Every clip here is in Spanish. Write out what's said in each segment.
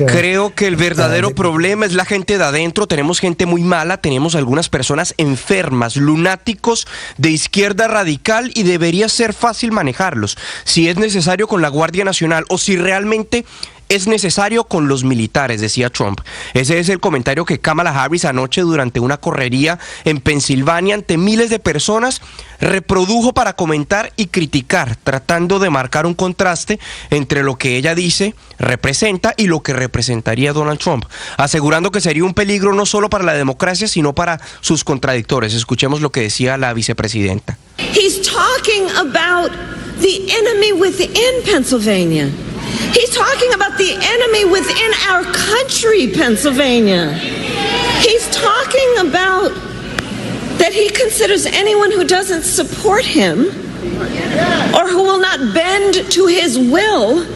Creo que el verdadero problema es la gente de adentro. Tenemos gente muy mala, tenemos algunas personas enfermas, lunáticos de izquierda radical, y debería ser fácil manejarlos. Si es necesario con la Guardia Nacional o si realmente es necesario con los militares, decía Trump. Ese es el comentario que Kamala Harris anoche durante una correría en Pensilvania ante miles de personas reprodujo para comentar y criticar, tratando de marcar un contraste entre lo que ella dice, representa, y lo que representaría Donald Trump, asegurando que sería un peligro no solo para la democracia, sino para sus contradictores. Escuchemos lo que decía la vicepresidenta. He's talking about the enemy within Pennsylvania. He's talking about the enemy within our country, Pennsylvania. He's talking about that he considers anyone who doesn't support him or who will not bend to his will.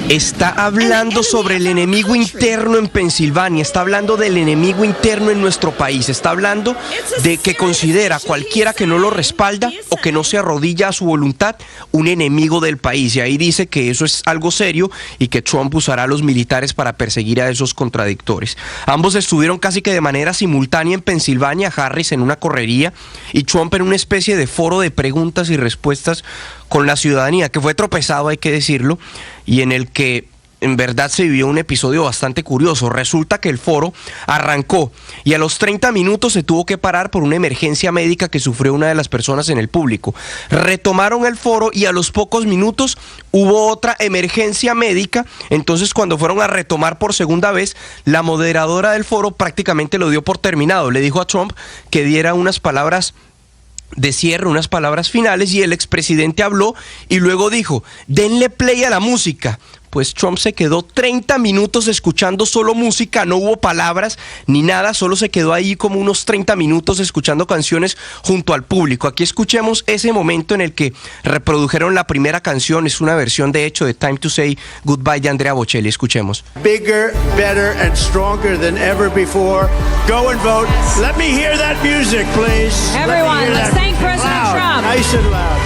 Está hablando sobre el enemigo interno en Pensilvania, está hablando del enemigo interno en nuestro país, está hablando de que considera a cualquiera que no lo respalda o que no se arrodilla a su voluntad un enemigo del país. Y ahí dice que eso es algo serio y que Trump usará a los militares para perseguir a esos contradictores. Ambos estuvieron casi que de manera simultánea en Pensilvania, Harris en una correría y Trump en una especie de foro de preguntas y respuestas con la ciudadanía, que fue tropezado, hay que decirlo, y en el que en verdad se vivió un episodio bastante curioso. Resulta que el foro arrancó y a los 30 minutos se tuvo que parar por una emergencia médica que sufrió una de las personas en el público. Retomaron el foro y a los pocos minutos hubo otra emergencia médica. Entonces, cuando fueron a retomar por segunda vez, la moderadora del foro prácticamente lo dio por terminado. Le dijo a Trump que diera unas palabras de cierre, unas palabras finales, y el expresidente habló y luego dijo: denle play a la música. Pues Trump se quedó 30 minutos escuchando solo música, no hubo palabras ni nada, solo se quedó ahí como unos 30 minutos escuchando canciones junto al público. Aquí escuchemos ese momento en el que reprodujeron la primera canción, es una versión de hecho de Time to Say Goodbye de Andrea Bocelli. Escuchemos. Bigger, better and stronger than ever before. Go and vote. Let me hear that music, please. Everyone, let's thank President Trump. Nice and loud.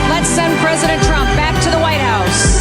Let's send President Trump back to the White House.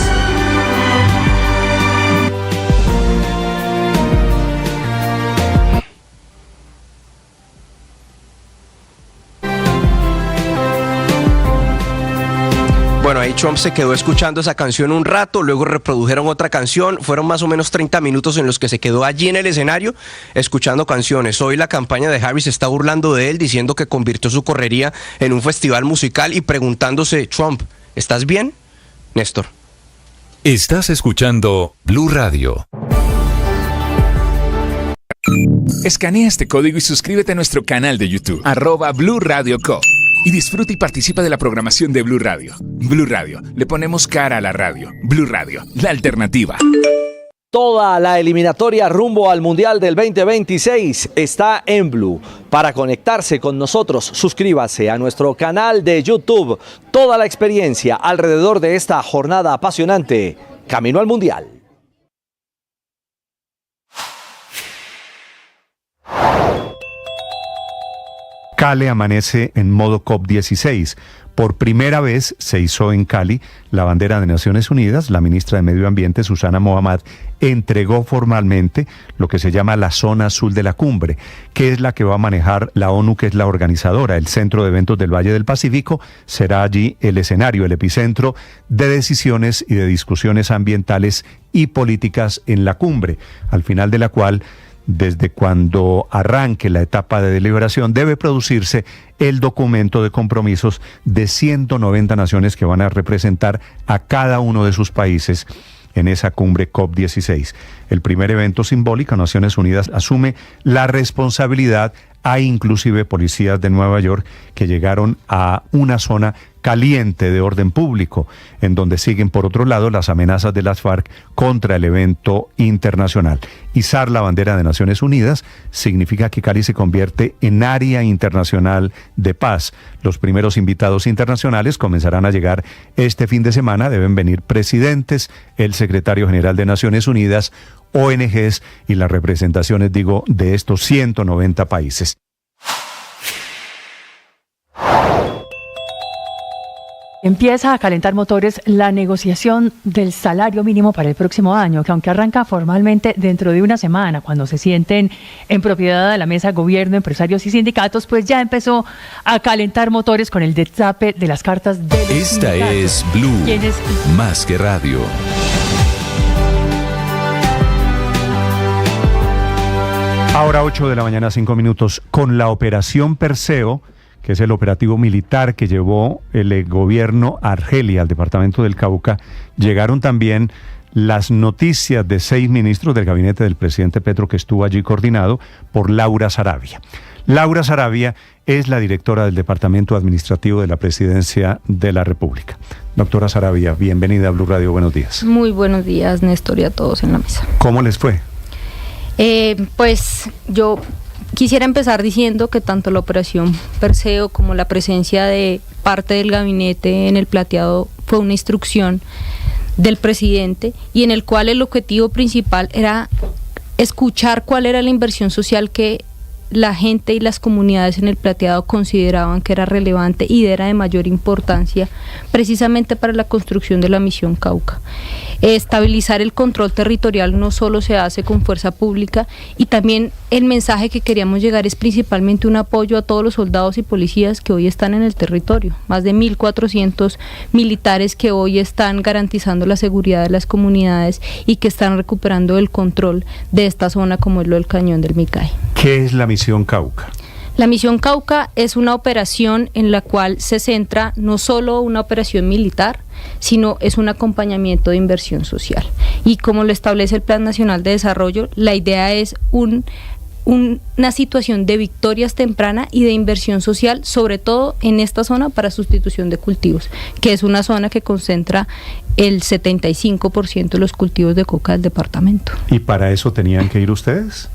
Bueno, ahí Trump se quedó escuchando esa canción un rato, luego reprodujeron otra canción, fueron más o menos 30 minutos en los que se quedó allí en el escenario escuchando canciones. Hoy la campaña de Harris está burlando de él, diciendo que convirtió su correría en un festival musical y preguntándose: Trump, ¿estás bien? Néstor. Estás escuchando Blue Radio. Escanea este código y suscríbete a nuestro canal de YouTube, @Blue Radio Co. Y disfruta y participa de la programación de Blue Radio. Blue Radio, le ponemos cara a la radio. Blue Radio, la alternativa. Toda la eliminatoria rumbo al Mundial del 2026 está en Blue. Para conectarse con nosotros, suscríbase a nuestro canal de YouTube. Toda la experiencia alrededor de esta jornada apasionante, camino al Mundial. Cali amanece en modo COP16. Por primera vez se izó en Cali la bandera de Naciones Unidas. La ministra de Medio Ambiente, Susana Mohammad, entregó formalmente lo que se llama la zona azul de la cumbre, que es la que va a manejar la ONU, que es la organizadora. El Centro de Eventos del Valle del Pacífico será allí el escenario, el epicentro de decisiones y de discusiones ambientales y políticas en la cumbre, al final de la cual, desde cuando arranque la etapa de deliberación, debe producirse el documento de compromisos de 190 naciones que van a representar a cada uno de sus países en esa cumbre COP16. El primer evento simbólico, Naciones Unidas asume la responsabilidad. Hay inclusive policías de Nueva York que llegaron a una zona caliente de orden público, en donde siguen por otro lado las amenazas de las FARC contra el evento internacional. Izar la bandera de Naciones Unidas significa que Cali se convierte en área internacional de paz. Los primeros invitados internacionales comenzarán a llegar este fin de semana. Deben venir presidentes, el secretario general de Naciones Unidas, ONGs y las representaciones, de estos 190 países. Empieza a calentar motores la negociación del salario mínimo para el próximo año, que aunque arranca formalmente dentro de una semana, cuando se sienten en propiedad de la mesa gobierno, empresarios y sindicatos, pues ya empezó a calentar motores con el destape de las cartas de los Esta sindicatos. es Blue, más que radio. Ahora 8 de la mañana, 5 minutos, con la operación Perseo, que es el operativo militar que llevó el gobierno a Argelia, al departamento del Cauca, llegaron también las noticias de 6 ministros del gabinete del presidente Petro que estuvo allí coordinado por Laura Saravia. Laura Saravia es la directora del Departamento Administrativo de la Presidencia de la República. Doctora Saravia, bienvenida a Blue Radio, buenos días. Muy buenos días, Néstor, y a todos en la mesa. ¿Cómo les fue? Pues yo quisiera empezar diciendo que tanto la operación Perseo como la presencia de parte del gabinete en el plateado fue una instrucción del presidente y en el cual el objetivo principal era escuchar cuál era la inversión social que la gente y las comunidades en el plateado consideraban que era relevante y era de mayor importancia precisamente para la construcción de la misión Cauca. Estabilizar el control territorial no solo se hace con fuerza pública, y también el mensaje que queríamos llegar es principalmente un apoyo a todos los soldados y policías que hoy están en el territorio, más de 1.400 militares que hoy están garantizando la seguridad de las comunidades y que están recuperando el control de esta zona como es lo del Cañón del Micay. ¿Qué es la misión Cauca? La misión Cauca es una operación en la cual se centra no solo una operación militar, sino es un acompañamiento de inversión social. Y como lo establece el Plan Nacional de Desarrollo, la idea es una situación de victorias temprana y de inversión social, sobre todo en esta zona para sustitución de cultivos, que es una zona que concentra el 75% de los cultivos de coca del departamento. ¿Y para eso tenían que ir ustedes?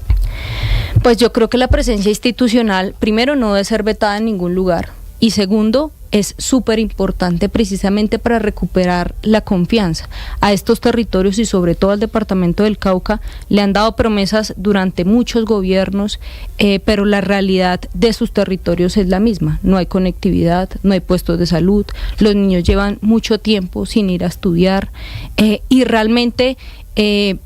Pues yo creo que la presencia institucional, primero, no debe ser vetada en ningún lugar, y segundo, es súper importante precisamente para recuperar la confianza a estos territorios y sobre todo al departamento del Cauca. Le han dado promesas durante muchos gobiernos, pero la realidad de sus territorios es la misma. No hay conectividad, no hay puestos de salud, los niños llevan mucho tiempo sin ir a estudiar, y realmente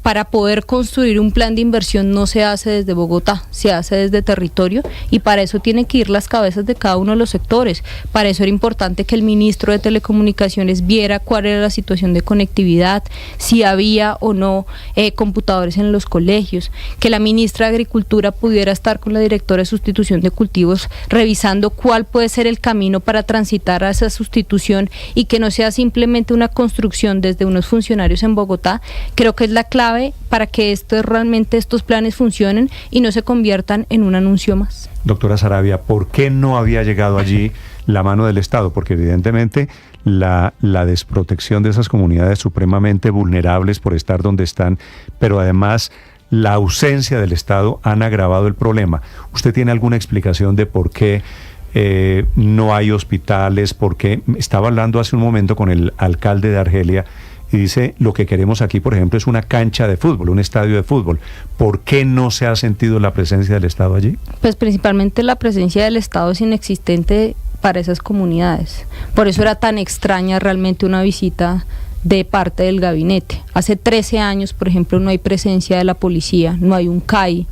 para poder construir un plan de inversión no se hace desde Bogotá, se hace desde territorio, y para eso tienen que ir las cabezas de cada uno de los sectores. Para eso era importante que el ministro de Telecomunicaciones viera cuál era la situación de conectividad, si había o no computadores en los colegios, que la ministra de Agricultura pudiera estar con la directora de sustitución de cultivos revisando cuál puede ser el camino para transitar a esa sustitución y que no sea simplemente una construcción desde unos funcionarios en Bogotá. Creo que es la clave para que realmente estos planes funcionen y no se conviertan en un anuncio más. Doctora Saravia, ¿por qué no había llegado allí la mano del Estado? Porque evidentemente la desprotección de esas comunidades supremamente vulnerables por estar donde están, pero además la ausencia del Estado han agravado el problema. ¿Usted tiene alguna explicación de por qué no hay hospitales? Porque estaba hablando hace un momento con el alcalde de Argelia y dice, lo que queremos aquí, por ejemplo, es una cancha de fútbol, un estadio de fútbol. ¿Por qué no se ha sentido la presencia del Estado allí? Pues principalmente la presencia del Estado es inexistente para esas comunidades. Por eso era tan extraña realmente una visita de parte del gabinete. Hace 13 años, por ejemplo, no hay presencia de la policía, no hay un CAI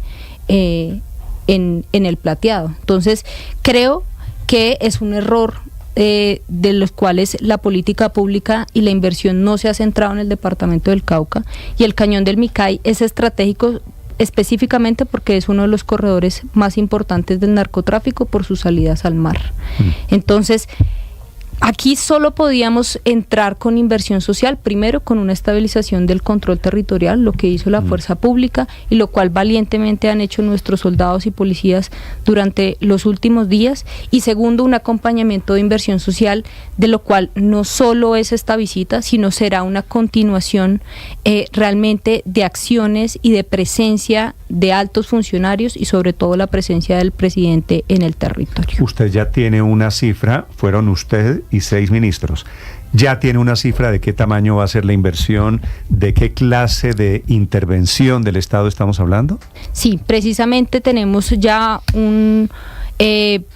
en el plateado. Entonces, creo que es un error de los cuales la política pública y la inversión no se ha centrado en el departamento del Cauca, y el Cañón del Micay es estratégico específicamente porque es uno de los corredores más importantes del narcotráfico por sus salidas al mar. Entonces, aquí solo podíamos entrar con inversión social, primero con una estabilización del control territorial, lo que hizo la fuerza pública y lo cual valientemente han hecho nuestros soldados y policías durante los últimos días, y segundo, un acompañamiento de inversión social, de lo cual no solo es esta visita, sino será una continuación realmente de acciones y de presencia de altos funcionarios y sobre todo la presencia del presidente en el territorio. Usted ya tiene una cifra, fueron usted y 6 ministros. ¿Ya tiene una cifra de qué tamaño va a ser la inversión? ¿De qué clase de intervención del Estado estamos hablando? Sí, precisamente tenemos ya un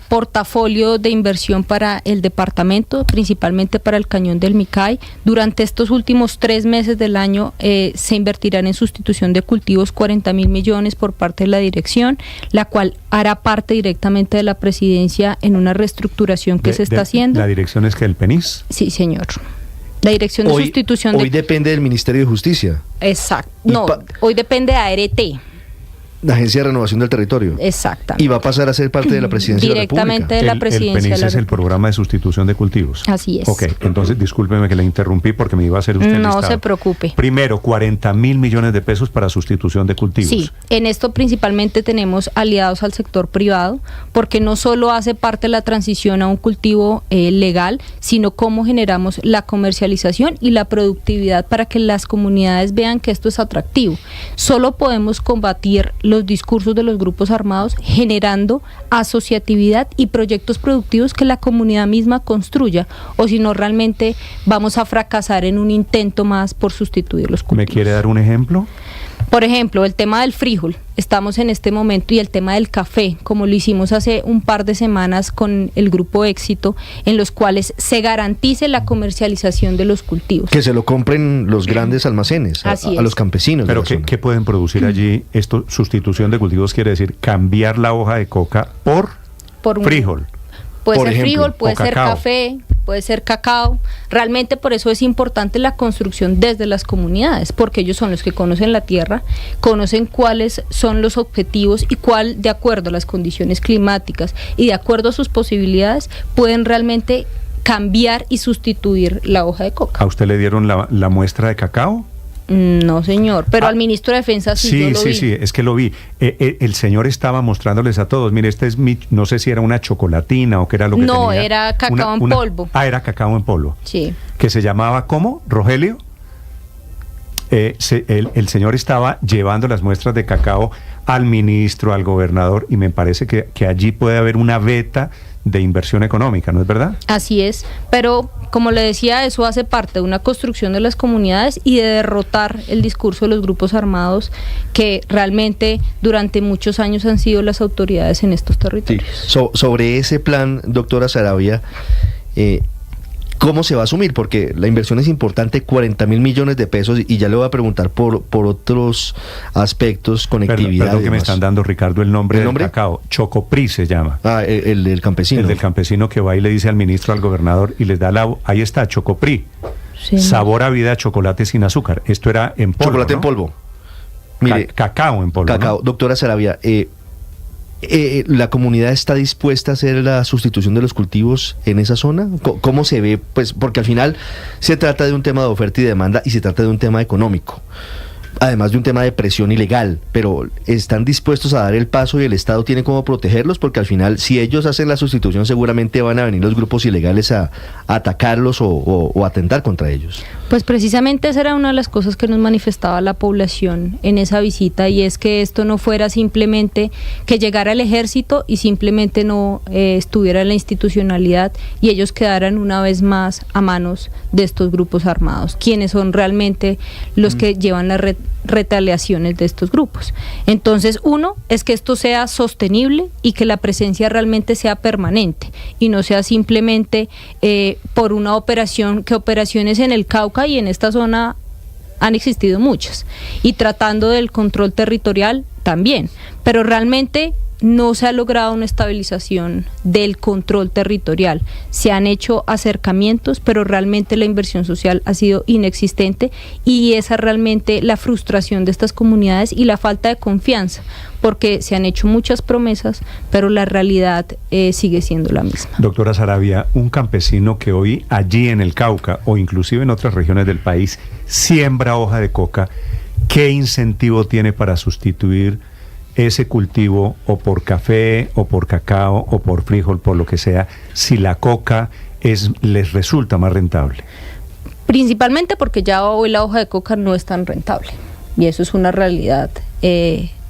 portafolio de inversión para el departamento, principalmente para el Cañón del Micay. Durante estos últimos 3 meses del año se invertirán en sustitución de cultivos 40.000 millones por parte de la dirección, la cual hará parte directamente de la presidencia en una reestructuración que se está haciendo. ¿La dirección es que el PENIS? Sí, señor. La dirección de sustitución hoy depende del Ministerio de Justicia. Exacto. No, hoy depende de ART. La Agencia de Renovación del Territorio. Exactamente. Y va a pasar a ser parte de la Presidencia directamente de la República. De la Presidencia el PENIS de la es el programa de sustitución de cultivos. Así es. Ok, entonces discúlpeme que le interrumpí porque me iba a hacer usted el No listado. se preocupe. Primero, 40.000 millones de pesos para sustitución de cultivos. Sí, en esto principalmente tenemos aliados al sector privado, porque no solo hace parte de la transición a un cultivo legal, sino cómo generamos la comercialización y la productividad para que las comunidades vean que esto es atractivo. Solo podemos combatir los discursos de los grupos armados generando asociatividad y proyectos productivos que la comunidad misma construya, o si no realmente vamos a fracasar en un intento más por sustituir los cultivos. ¿Me quiere dar un ejemplo? Por ejemplo, el tema del frijol, estamos en este momento, y el tema del café, como lo hicimos hace un par de semanas con el Grupo Éxito, en los cuales se garantice la comercialización de los cultivos. Que se lo compren los grandes almacenes, a los campesinos. ¿Pero qué pueden producir allí? Esto, sustitución de cultivos quiere decir cambiar la hoja de coca por frijol. Puede ser frijol, puede ser café, puede ser cacao. Realmente por eso es importante la construcción desde las comunidades, porque ellos son los que conocen la tierra, conocen cuáles son los objetivos y cuál, de acuerdo a las condiciones climáticas y de acuerdo a sus posibilidades, pueden realmente cambiar y sustituir la hoja de coca. ¿A usted le dieron la muestra de cacao? No, señor, pero al ministro de Defensa yo lo vi. Sí, es que lo vi. El señor estaba mostrándoles a todos, mire, este es no sé si era una chocolatina o qué era lo que tenía. No, era cacao en polvo. Era cacao en polvo. Sí. Que se llamaba, ¿cómo? ¿Rogelio? El señor estaba llevando las muestras de cacao al ministro, al gobernador, y me parece que allí puede haber una veta de inversión económica, ¿no es verdad? Así es, pero como le decía, eso hace parte de una construcción de las comunidades y de derrotar el discurso de los grupos armados que realmente durante muchos años han sido las autoridades en estos territorios. Sí. Sobre ese plan, doctora Saravia, ¿cómo se va a asumir? Porque la inversión es importante, 40.000 millones de pesos, y ya le voy a preguntar por otros aspectos, conectividad. Perdón que me están dando, Ricardo, el nombre del cacao. Chocopri se llama. Ah, el del campesino. El del campesino que va y le dice al ministro, al gobernador, y les da ahí está, Chocopri. Sí. Sabor a vida, chocolate sin azúcar. Esto era en polvo, chocolate, ¿no? En polvo. Mire, cacao en polvo, cacao, ¿no? Doctora Saravia, ¿la comunidad está dispuesta a hacer la sustitución de los cultivos en esa zona? ¿Cómo se ve? Pues porque al final se trata de un tema de oferta y demanda y se trata de un tema económico, además de un tema de presión ilegal, pero ¿están dispuestos a dar el paso y el Estado tiene cómo protegerlos? Porque al final, si ellos hacen la sustitución, seguramente van a venir los grupos ilegales a atacarlos o atentar contra ellos. Pues precisamente esa era una de las cosas que nos manifestaba la población en esa visita, y es que esto no fuera simplemente que llegara el ejército y simplemente no estuviera en la institucionalidad y ellos quedaran una vez más a manos de estos grupos armados, quienes son realmente los que llevan las retaliaciones de estos grupos. Entonces, uno es que esto sea sostenible y que la presencia realmente sea permanente y no sea simplemente por una operación, que operaciones en el Cauca y en esta zona han existido muchas, y tratando del control territorial también, pero realmente no se ha logrado una estabilización del control territorial. Se han hecho acercamientos, pero realmente la inversión social ha sido inexistente, y esa es realmente la frustración de estas comunidades y la falta de confianza, porque se han hecho muchas promesas, pero la realidad sigue siendo la misma. Doctora Saravia, un campesino que hoy allí en el Cauca o inclusive en otras regiones del país siembra hoja de coca, ¿qué incentivo tiene para sustituir ese cultivo o por café o por cacao o por frijol, por lo que sea, si la coca les resulta más rentable? Principalmente porque ya hoy la hoja de coca no es tan rentable, y eso es una realidad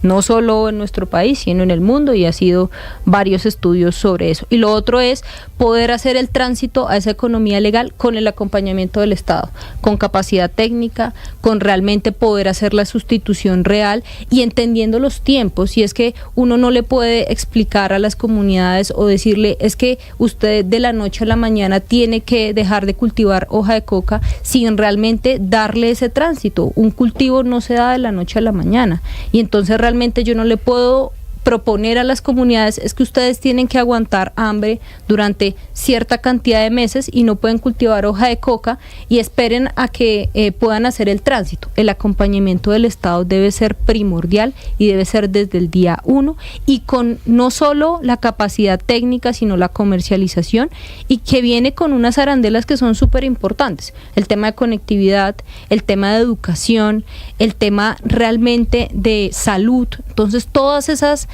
no solo en nuestro país, sino en el mundo, y ha sido varios estudios sobre eso. Y lo otro es poder hacer el tránsito a esa economía legal con el acompañamiento del Estado, con capacidad técnica, con realmente poder hacer la sustitución real y entendiendo los tiempos. Y es que uno no le puede explicar a las comunidades o decirle, es que usted de la noche a la mañana tiene que dejar de cultivar hoja de coca, sin realmente darle ese tránsito. Un cultivo no se da de la noche a la mañana, y entonces realmente yo no le puedo proponer a las comunidades es que ustedes tienen que aguantar hambre durante cierta cantidad de meses y no pueden cultivar hoja de coca y esperen a que puedan hacer el tránsito. El acompañamiento del Estado debe ser primordial y debe ser desde el día 1 y con no solo la capacidad técnica sino la comercialización, y que viene con unas arandelas que son súper importantes: el tema de conectividad, el tema de educación, el tema realmente de salud. Entonces todas esas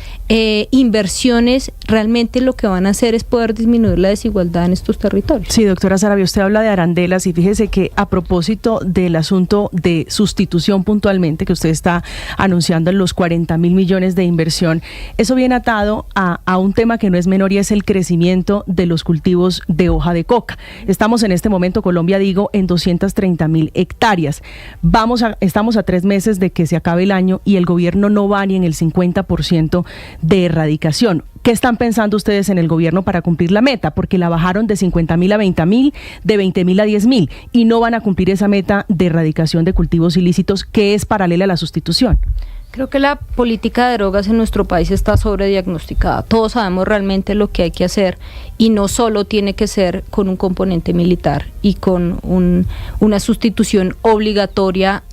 inversiones realmente lo que van a hacer es poder disminuir la desigualdad en estos territorios. Sí, doctora Sarabia, usted habla de arandelas y fíjese que a propósito del asunto de sustitución puntualmente que usted está anunciando en los 40.000 millones de inversión, eso viene atado a un tema que no es menor y es el crecimiento de los cultivos de hoja de coca. Estamos en este momento, Colombia, digo, en 230.000 hectáreas. Estamos a 3 meses de que se acabe el año y el gobierno no va ni en el 50% de erradicación. ¿Qué están pensando ustedes en el gobierno para cumplir la meta? Porque la bajaron de 50.000 a 20.000, de 20.000 a 10.000 y no van a cumplir esa meta de erradicación de cultivos ilícitos que es paralela a la sustitución. Creo que la política de drogas en nuestro país está sobrediagnosticada. Todos sabemos realmente lo que hay que hacer y no solo tiene que ser con un componente militar y con una sustitución obligatoria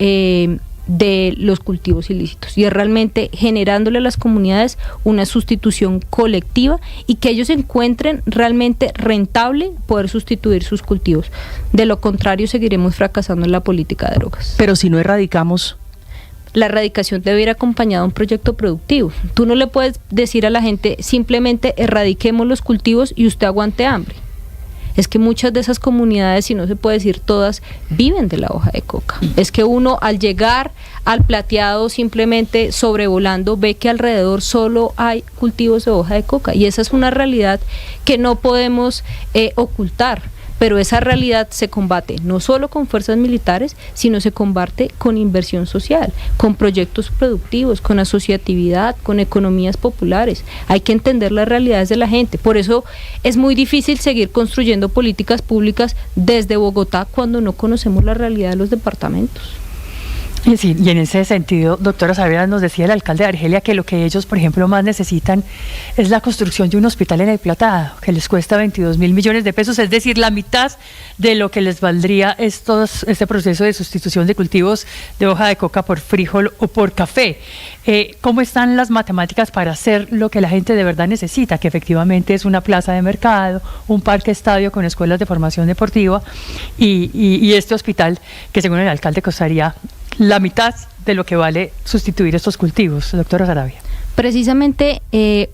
de los cultivos ilícitos, y es realmente generándole a las comunidades una sustitución colectiva y que ellos encuentren realmente rentable poder sustituir sus cultivos. De lo contrario, seguiremos fracasando en la política de drogas. Pero si no erradicamos... La erradicación debe ir acompañada de un proyecto productivo. Tú no le puedes decir a la gente simplemente erradiquemos los cultivos y usted aguante hambre. Es que muchas de esas comunidades, si no se puede decir todas, viven de la hoja de coca. Es que uno al llegar al plateado simplemente sobrevolando ve que alrededor solo hay cultivos de hoja de coca, y esa es una realidad que no podemos ocultar. Pero esa realidad se combate no solo con fuerzas militares, sino se combate con inversión social, con proyectos productivos, con asociatividad, con economías populares. Hay que entender las realidades de la gente. Por eso es muy difícil seguir construyendo políticas públicas desde Bogotá cuando no conocemos la realidad de los departamentos. Sí, y en ese sentido, doctora Sarabia, nos decía el alcalde de Argelia que lo que ellos, por ejemplo, más necesitan es la construcción de un hospital en el Platado, que les cuesta 22.000 millones de pesos, es decir, la mitad de lo que les valdría este proceso de sustitución de cultivos de hoja de coca por frijol o por café. ¿Cómo están las matemáticas para hacer lo que la gente de verdad necesita, que efectivamente es una plaza de mercado, un parque estadio con escuelas de formación deportiva y este hospital que, según el alcalde, costaría la mitad de lo que vale sustituir estos cultivos, doctora Sarabia? Precisamente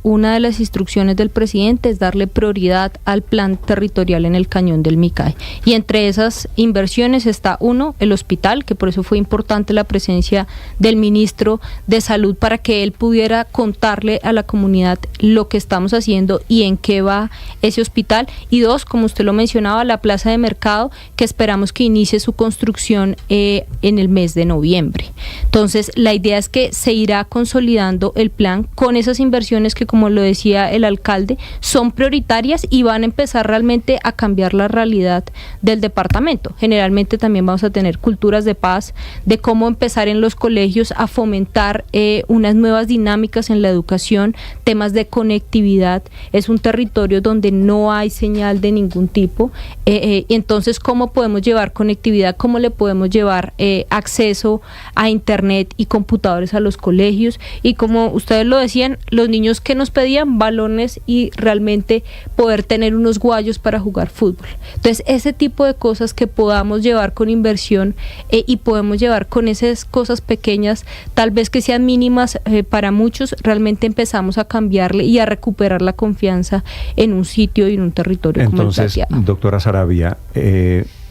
una de las instrucciones del presidente es darle prioridad al plan territorial en el Cañón del Micay, y entre esas inversiones está el hospital, que por eso fue importante la presencia del ministro de Salud para que él pudiera contarle a la comunidad lo que estamos haciendo y en qué va ese hospital, y 2, como usted lo mencionaba, la plaza de mercado, que esperamos que inicie su construcción en el mes de noviembre. Entonces la idea es que se irá consolidando el plan con esas inversiones que, como lo decía el alcalde, son prioritarias y van a empezar realmente a cambiar la realidad del departamento. Generalmente también vamos a tener culturas de paz, de cómo empezar en los colegios a fomentar unas nuevas dinámicas en la educación, temas de conectividad. Es un territorio donde no hay señal de ningún tipo, y entonces cómo podemos llevar conectividad, cómo le podemos llevar acceso a internet y computadores a los colegios, y como ustedes lo decían, los niños que nos pedían balones y realmente poder tener unos guayos para jugar fútbol. Entonces ese tipo de cosas que podamos llevar con inversión y podemos llevar con esas cosas pequeñas, tal vez que sean mínimas para muchos, realmente empezamos a cambiarle y a recuperar la confianza en un sitio y en un territorio. Entonces, como el Plateado. Doctora Sarabia,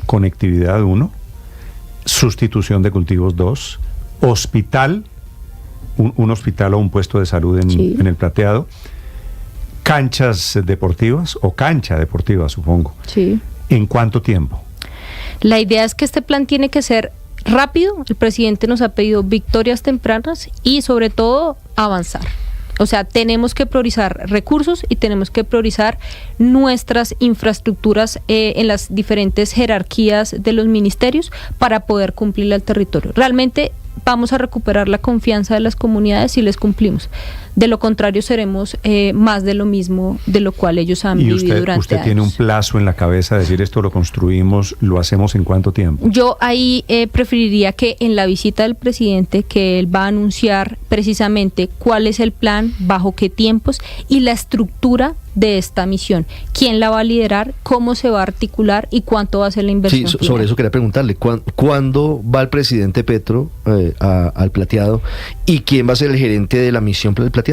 conectividad 1, sustitución de cultivos 2, hospital un hospital o un puesto de salud en el Plateado. Canchas deportivas o cancha deportiva, supongo. Sí. ¿En cuánto tiempo? La idea es que este plan tiene que ser rápido. El presidente nos ha pedido victorias tempranas y sobre todo avanzar. O sea, tenemos que priorizar recursos y tenemos que priorizar nuestras infraestructuras en las diferentes jerarquías de los ministerios para poder cumplirle al territorio. Realmente vamos a recuperar la confianza de las comunidades si les cumplimos. De lo contrario, seremos más de lo mismo de lo cual ellos han vivido durante usted años. ¿Tiene un plazo en la cabeza de decir esto lo construimos, lo hacemos en cuánto tiempo? Yo ahí preferiría que en la visita del presidente, que él va a anunciar precisamente cuál es el plan, bajo qué tiempos y la estructura de esta misión, quién la va a liderar, cómo se va a articular y cuánto va a ser la inversión. Sí, sobre eso quería preguntarle, ¿cuándo va el presidente Petro al Plateado y quién va a ser el gerente de la misión del Plateado?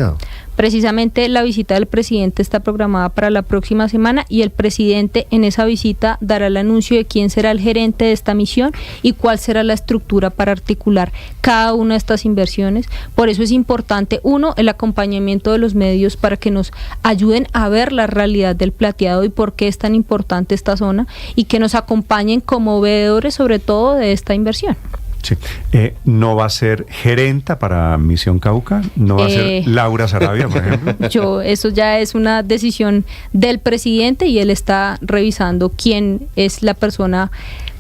Precisamente la visita del presidente está programada para la próxima semana y el presidente en esa visita dará el anuncio de quién será el gerente de esta misión y cuál será la estructura para articular cada una de estas inversiones. Por eso es importante, uno, el acompañamiento de los medios para que nos ayuden a ver la realidad del Plateado y por qué es tan importante esta zona y que nos acompañen como veedores sobre todo de esta inversión. Sí. ¿No va a ser gerenta para Misión Cauca? ¿No va a ser Laura Sarabia, por ejemplo? Eso ya es una decisión del presidente y él está revisando quién es la persona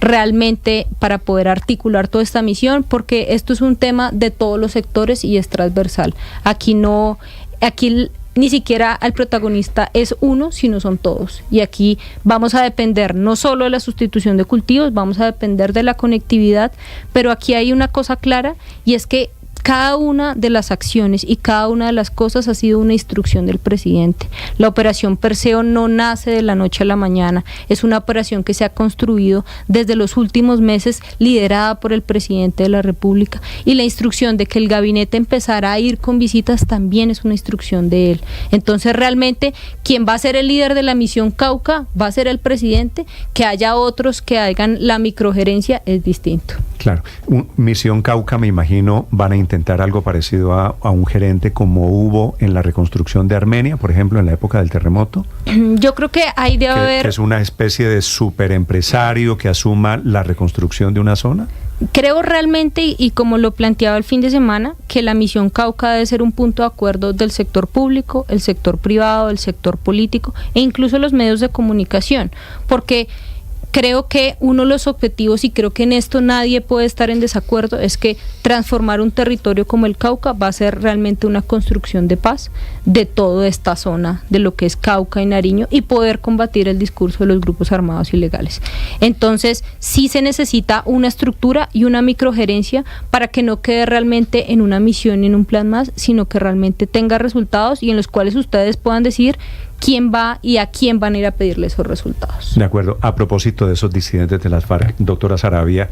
realmente para poder articular toda esta misión, porque esto es un tema de todos los sectores y es transversal. Aquí ni siquiera el protagonista es uno, sino son todos. Y aquí vamos a depender no solo de la sustitución de cultivos, vamos a depender de la conectividad, pero aquí hay una cosa clara y es que cada una de las acciones y cada una de las cosas ha sido una instrucción del presidente. La operación Perseo no nace de la noche a la mañana, es una operación que se ha construido desde los últimos meses, liderada por el presidente de la República, y la instrucción de que el gabinete empezara a ir con visitas también es una instrucción de él. Entonces realmente quien va a ser el líder de la misión Cauca va a ser el presidente, que haya otros que hagan la microgerencia es distinto. Claro, Misión Cauca, me imagino, van a intentar algo parecido a un gerente como hubo en la reconstrucción de Armenia, por ejemplo, en la época del terremoto. Yo creo que ahí debe haber... Que es una especie de superempresario que asuma la reconstrucción de una zona. Creo realmente, y como lo planteaba el fin de semana, que la misión Cauca debe ser un punto de acuerdo del sector público, el sector privado, el sector político e incluso los medios de comunicación, porque creo que uno de los objetivos, y creo que en esto nadie puede estar en desacuerdo, es que transformar un territorio como el Cauca va a ser realmente una construcción de paz de toda esta zona, de lo que es Cauca y Nariño, y poder combatir el discurso de los grupos armados ilegales. Entonces, sí se necesita una estructura y una microgerencia para que no quede realmente en una misión y en un plan más, sino que realmente tenga resultados y en los cuales ustedes puedan decidir quién va y a quién van a ir a pedirle esos resultados. De acuerdo. A propósito de esos disidentes de las FARC, doctora Sarabia,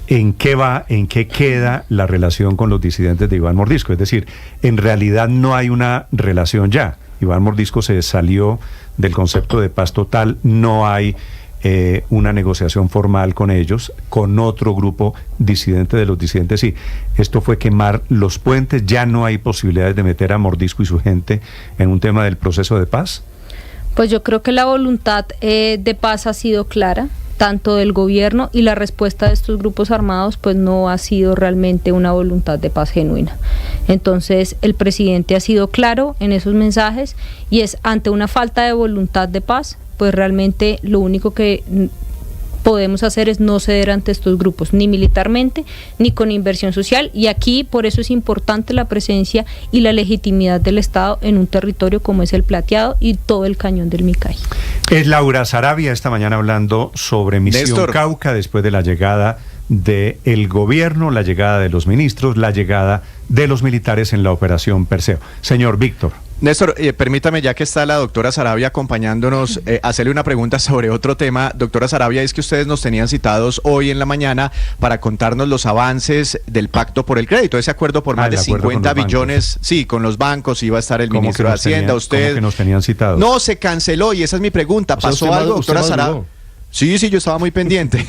¿en qué queda la relación con los disidentes de Iván Mordisco? Es decir, en realidad no hay una relación ya. Iván Mordisco se salió del concepto de paz total, no hay una negociación formal con ellos, con otro grupo disidente de los disidentes. Sí, esto fue quemar los puentes, ya no hay posibilidades de meter a Mordisco y su gente en un tema del proceso de paz. Pues yo creo que la voluntad de paz ha sido clara, tanto del gobierno, y la respuesta de estos grupos armados pues no ha sido realmente una voluntad de paz genuina. Entonces el presidente ha sido claro en esos mensajes y es ante una falta de voluntad de paz, pues realmente lo único que podemos hacer es no ceder ante estos grupos, ni militarmente, ni con inversión social, y aquí por eso es importante la presencia y la legitimidad del Estado en un territorio como es el Plateado y todo el cañón del Micay. Es Laura Sarabia esta mañana hablando sobre Misión Néstor. Cauca, después de la llegada del gobierno, la llegada de los ministros, la llegada de los militares en la operación Perseo. Señor Víctor. Néstor, permítame, ya que está la doctora Sarabia acompañándonos, hacerle una pregunta sobre otro tema. Doctora Sarabia, es que ustedes nos tenían citados hoy en la mañana para contarnos los avances del pacto por el crédito, ese acuerdo por más de 50 billones, sí, con los bancos, iba a estar el ministro de Hacienda, usted... ¿Cómo que nos tenían citados? No, se canceló y esa es mi pregunta, ¿pasó algo, doctora Sarabia? Sí, yo estaba muy pendiente.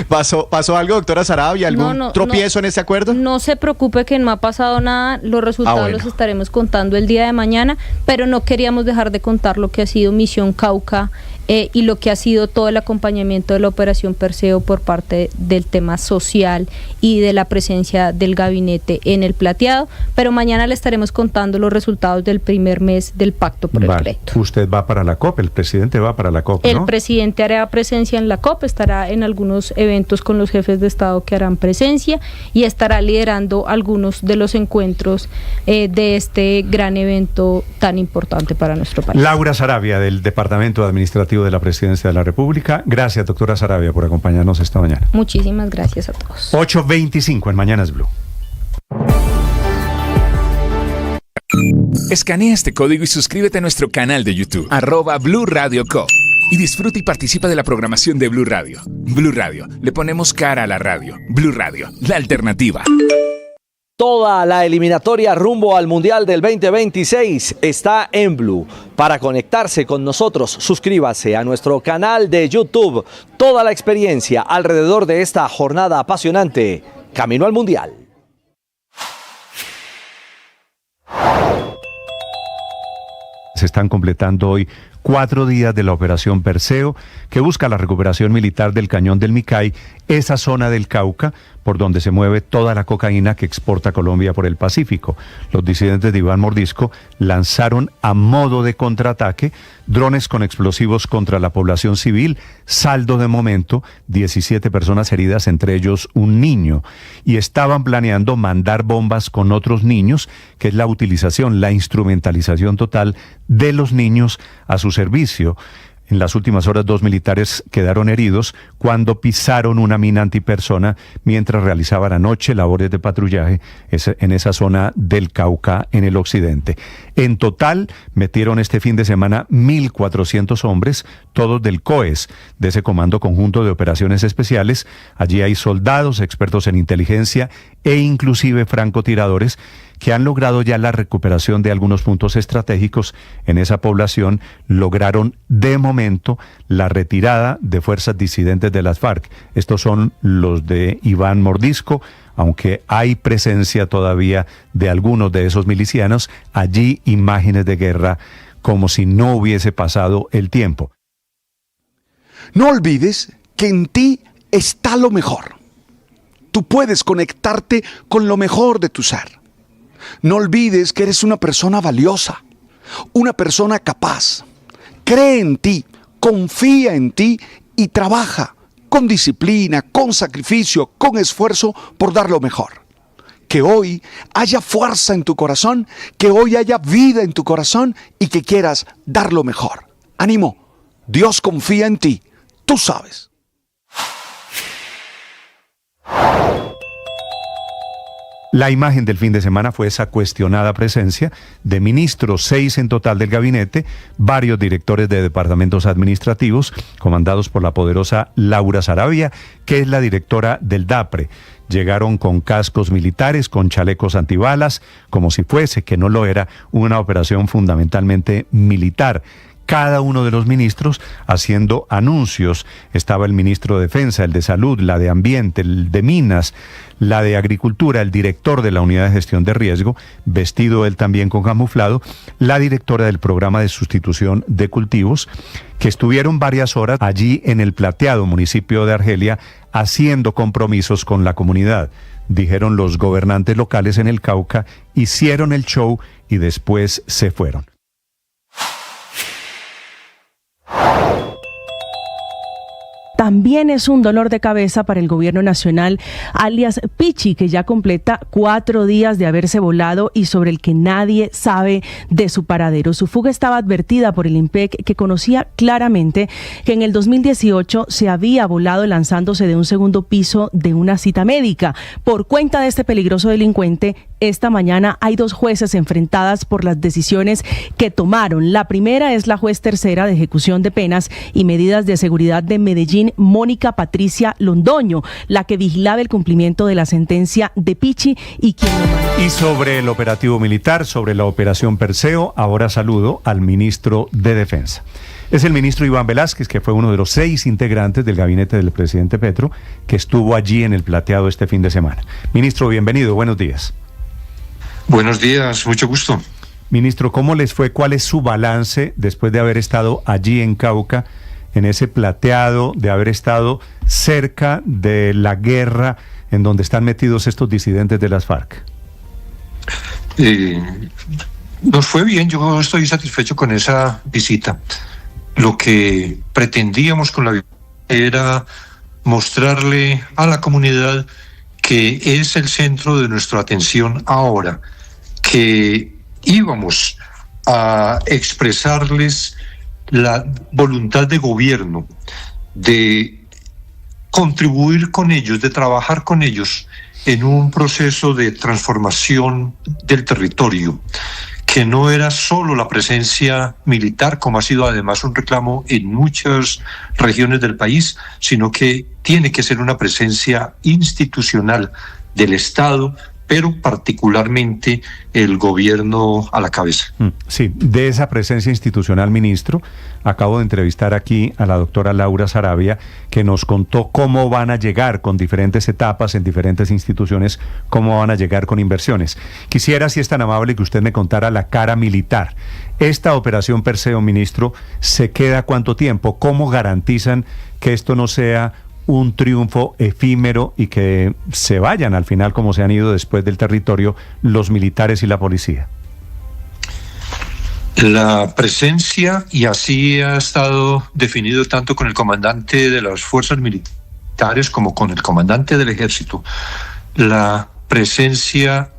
¿Pasó algo, doctora Sarabia? ¿Algún tropiezo en ese acuerdo? No se preocupe que no ha pasado nada. Los resultados los estaremos contando el día de mañana, pero no queríamos dejar de contar lo que ha sido Misión Cauca y lo que ha sido todo el acompañamiento de la Operación Perseo por parte del tema social y de la presencia del gabinete en el plateado. Pero mañana le estaremos contando los resultados del primer mes del Pacto por el Crédito. Usted va para la COP, el presidente va para la COP, ¿no? El presidente hará presencia en la COP, estará en algunos eventos con los jefes de Estado que harán presencia y estará liderando algunos de los encuentros de este gran evento tan importante para nuestro país. Laura Sarabia, del Departamento Administrativo de la Presidencia de la República. Gracias, doctora Sarabia, por acompañarnos esta mañana. Muchísimas gracias a todos. 8:25 en Mañanas Blue. Escanea este código y suscríbete a nuestro canal de YouTube, @Blue Radio Co. Y disfruta y participa de la programación de Blue Radio. Blue Radio, le ponemos cara a la radio. Blue Radio, la alternativa. Toda la eliminatoria rumbo al Mundial del 2026 está en Blue. Para conectarse con nosotros, suscríbase a nuestro canal de YouTube. Toda la experiencia alrededor de esta jornada apasionante, camino al Mundial. Se están completando hoy 4 días de la Operación Perseo, que busca la recuperación militar del Cañón del Micay, esa zona del Cauca por donde se mueve toda la cocaína que exporta Colombia por el Pacífico. Los disidentes de Iván Mordisco lanzaron a modo de contraataque drones con explosivos contra la población civil. Saldo de momento, 17 personas heridas, entre ellos un niño. Y estaban planeando mandar bombas con otros niños, que es la utilización, la instrumentalización total de los niños a su servicio. En las últimas horas, 2 militares quedaron heridos cuando pisaron una mina antipersona mientras realizaban anoche labores de patrullaje en esa zona del Cauca, en el occidente. En total, metieron este fin de semana 1.400 hombres, todos del COES, de ese Comando Conjunto de Operaciones Especiales. Allí hay soldados, expertos en inteligencia e inclusive francotiradores que han logrado ya la recuperación de algunos puntos estratégicos en esa población. Lograron de momento la retirada de fuerzas disidentes de las FARC. Estos son los de Iván Mordisco, aunque hay presencia todavía de algunos de esos milicianos. Allí imágenes de guerra como si no hubiese pasado el tiempo. No olvides que en ti está lo mejor. Tú puedes conectarte con lo mejor de tu ser. No olvides que eres una persona valiosa, una persona capaz. Cree en ti, confía en ti y trabaja con disciplina, con sacrificio, con esfuerzo por dar lo mejor. Que hoy haya fuerza en tu corazón, que hoy haya vida en tu corazón y que quieras dar lo mejor. Ánimo, Dios confía en ti, tú sabes. La imagen del fin de semana fue esa cuestionada presencia de ministros, 6 en total del gabinete, varios directores de departamentos administrativos, comandados por la poderosa Laura Sarabia, que es la directora del DAPRE. Llegaron con cascos militares, con chalecos antibalas, como si fuese, que no lo era, una operación fundamentalmente militar. Cada uno de los ministros haciendo anuncios. Estaba el ministro de Defensa, el de Salud, la de Ambiente, el de Minas, la de Agricultura, el director de la Unidad de Gestión de Riesgo, vestido él también con camuflado, la directora del Programa de Sustitución de Cultivos, que estuvieron varias horas allí en el Plateado, municipio de Argelia, haciendo compromisos con la comunidad. Dijeron los gobernantes locales en el Cauca, hicieron el show y después se fueron. También es un dolor de cabeza para el gobierno nacional, alias Pichi, que ya completa 4 días de haberse volado y sobre el que nadie sabe de su paradero. Su fuga estaba advertida por el IMPEC, que conocía claramente que en el 2018 se había volado lanzándose de un segundo piso de una cita médica. Por cuenta de este peligroso delincuente, esta mañana hay 2 jueces enfrentadas por las decisiones que tomaron. La primera es la juez tercera de ejecución de penas y medidas de seguridad de Medellín, Mónica Patricia Londoño, la que vigilaba el cumplimiento de la sentencia de Pichi y quien lo mandó. Y sobre el operativo militar, sobre la operación Perseo, ahora saludo al ministro de Defensa. Es el ministro Iván Velázquez, que fue uno de los 6 integrantes del gabinete del presidente Petro, que estuvo allí en el Plateado este fin de semana. Ministro, bienvenido, buenos días. Buenos días, mucho gusto. Ministro, ¿cómo les fue? ¿Cuál es su balance después de haber estado allí en Cauca, en ese Plateado, de haber estado cerca de la guerra en donde están metidos estos disidentes de las FARC? Nos fue bien, yo estoy satisfecho con esa visita. Lo que pretendíamos con la visita era mostrarle a la comunidad que es el centro de nuestra atención ahora, que íbamos a expresarles la voluntad de gobierno de contribuir con ellos, de trabajar con ellos en un proceso de transformación del territorio, que no era solo la presencia militar, como ha sido además un reclamo en muchas regiones del país, sino que tiene que ser una presencia institucional del Estado, pero particularmente el gobierno a la cabeza. Sí, de esa presencia institucional, ministro, acabo de entrevistar aquí a la doctora Laura Sarabia, que nos contó cómo van a llegar con diferentes etapas en diferentes instituciones, cómo van a llegar con inversiones. Quisiera, si es tan amable, que usted me contara la cara militar. Esta operación Perseo, ministro, ¿se queda cuánto tiempo? ¿Cómo garantizan que esto no sea un triunfo efímero y que se vayan al final, como se han ido después del territorio, los militares y la policía? La presencia, y así ha estado definido tanto con el comandante de las fuerzas militares como con el comandante del ejército, la presencia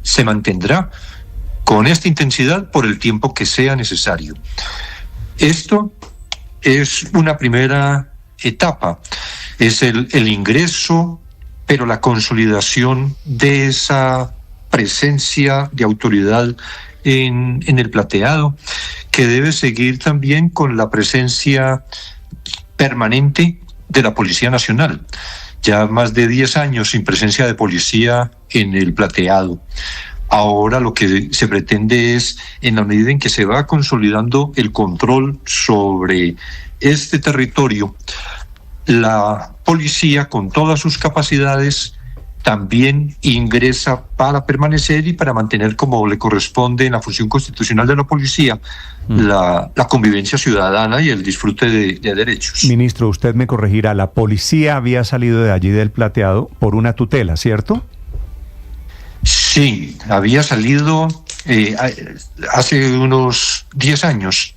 se mantendrá con esta intensidad por el tiempo que sea necesario. Esto es una primera etapa, es el ingreso, pero la consolidación de esa presencia de autoridad en el Plateado, que debe seguir también con la presencia permanente de la Policía Nacional. Ya más de 10 años sin presencia de policía en el Plateado. Ahora lo que se pretende es, en la medida en que se va consolidando el control sobre este territorio, la policía, con todas sus capacidades, también ingresa para permanecer y para mantener, como le corresponde en la función constitucional de la policía, la convivencia ciudadana y el disfrute de derechos. Ministro, usted me corregirá, la policía había salido de allí del Plateado por una tutela, ¿cierto? Sí, había salido hace unos 10 años.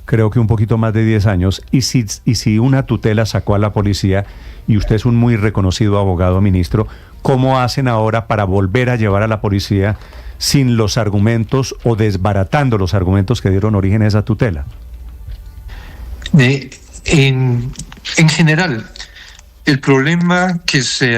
Creo que un poquito más de 10 años. Y si una tutela sacó a la policía, y usted es un muy reconocido abogado, ministro, ¿cómo hacen ahora para volver a llevar a la policía sin los argumentos o desbaratando los argumentos que dieron origen a esa tutela? En general, el problema que se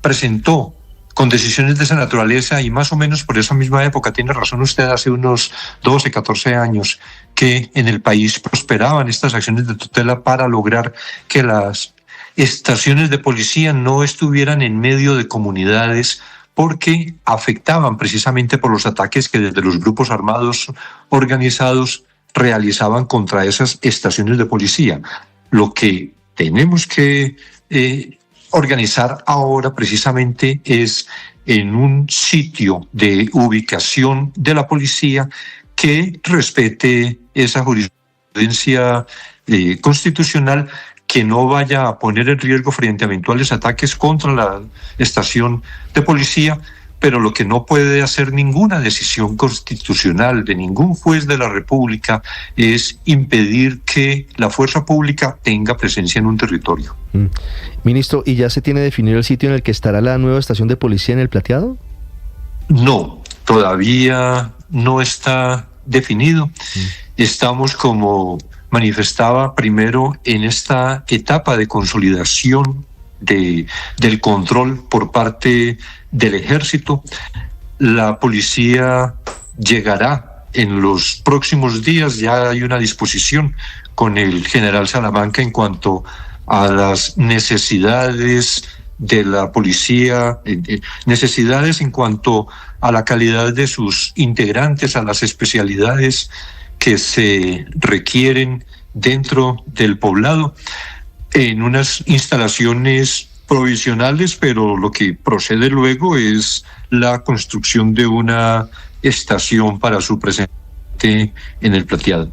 presentó con decisiones de esa naturaleza, y más o menos por esa misma época, tiene razón usted, hace unos 12, 14 años, que en el país prosperaban estas acciones de tutela para lograr que las estaciones de policía no estuvieran en medio de comunidades, porque afectaban precisamente por los ataques que desde los grupos armados organizados realizaban contra esas estaciones de policía. Lo que tenemos que organizar ahora precisamente es en un sitio de ubicación de la policía que respete esa jurisprudencia constitucional, que no vaya a poner en riesgo frente a eventuales ataques contra la estación de policía, pero lo que no puede hacer ninguna decisión constitucional de ningún juez de la República es impedir que la fuerza pública tenga presencia en un territorio. Ministro, ¿y ya se tiene definido el sitio en el que estará la nueva estación de policía en el Plateado? No, todavía no está definido. Estamos, como manifestaba primero, en esta etapa de consolidación del control por parte del ejército. La policía llegará en los próximos días, ya hay una disposición con el general Salamanca en cuanto a las necesidades de la policía, necesidades en cuanto a la calidad de sus integrantes, a las especialidades que se requieren dentro del poblado en unas instalaciones provisionales, pero lo que procede luego es la construcción de una estación para su presencia en el Plateado.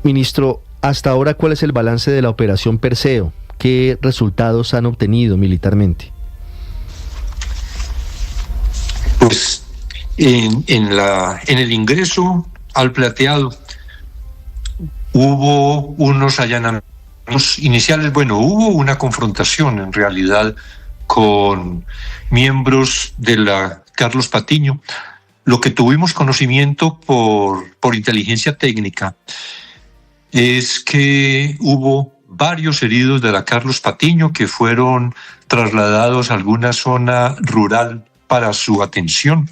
Ministro, hasta ahora, ¿cuál es el balance de la operación Perseo? ¿Qué resultados han obtenido militarmente? Pues en el ingreso al Plateado hubo unos allanamientos iniciales. Bueno, hubo una confrontación en realidad con miembros de la Carlos Patiño. Lo que tuvimos conocimiento por inteligencia técnica es que hubo varios heridos de la Carlos Patiño que fueron trasladados a alguna zona rural para su atención.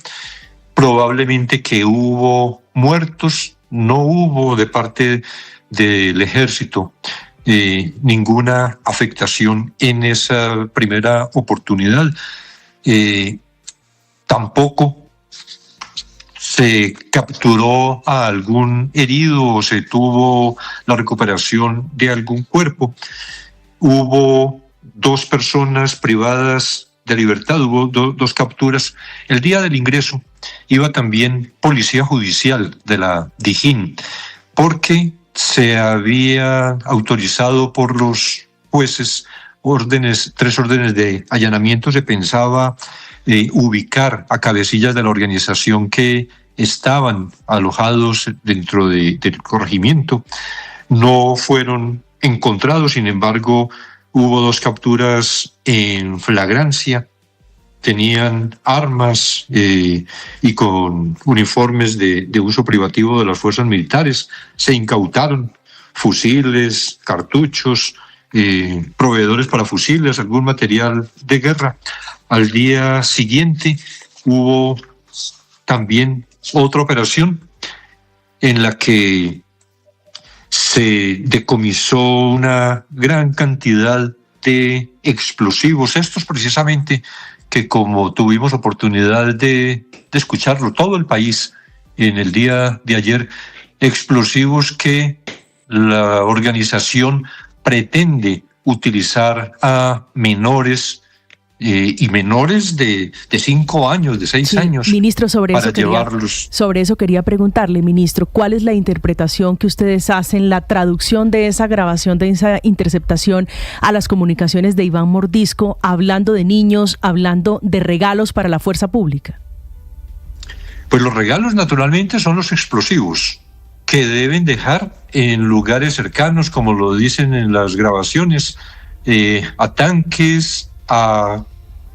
Probablemente que hubo muertos, no hubo de parte del ejército ninguna afectación en esa primera oportunidad. Tampoco se capturó a algún herido o se tuvo la recuperación de algún cuerpo. Hubo 2 personas privadas de libertad, hubo dos capturas. El día del ingreso iba también policía judicial de la Dijín, porque se había autorizado por los jueces 3 órdenes de allanamiento. Se pensaba ubicar a cabecillas de la organización que estaban alojados dentro del corregimiento. No fueron encontrados, sin embargo, hubo 2 capturas en flagrancia. Tenían armas y con uniformes de uso privativo de las fuerzas militares. Se incautaron fusiles, cartuchos, proveedores para fusiles, algún material de guerra. Al día siguiente hubo también otra operación en la que se decomisó una gran cantidad de explosivos, estos precisamente que, como tuvimos oportunidad de escucharlo todo el país en el día de ayer, explosivos que la organización pretende utilizar a menores y menores de 5 años, de 6 años, ministro, llevarlos. Sobre eso quería preguntarle, ministro, ¿cuál es la interpretación que ustedes hacen, la traducción de esa grabación, de esa interceptación a las comunicaciones de Iván Mordisco, hablando de niños, hablando de regalos para la fuerza pública? Pues los regalos naturalmente son los explosivos que deben dejar en lugares cercanos, como lo dicen en las grabaciones, a tanques, a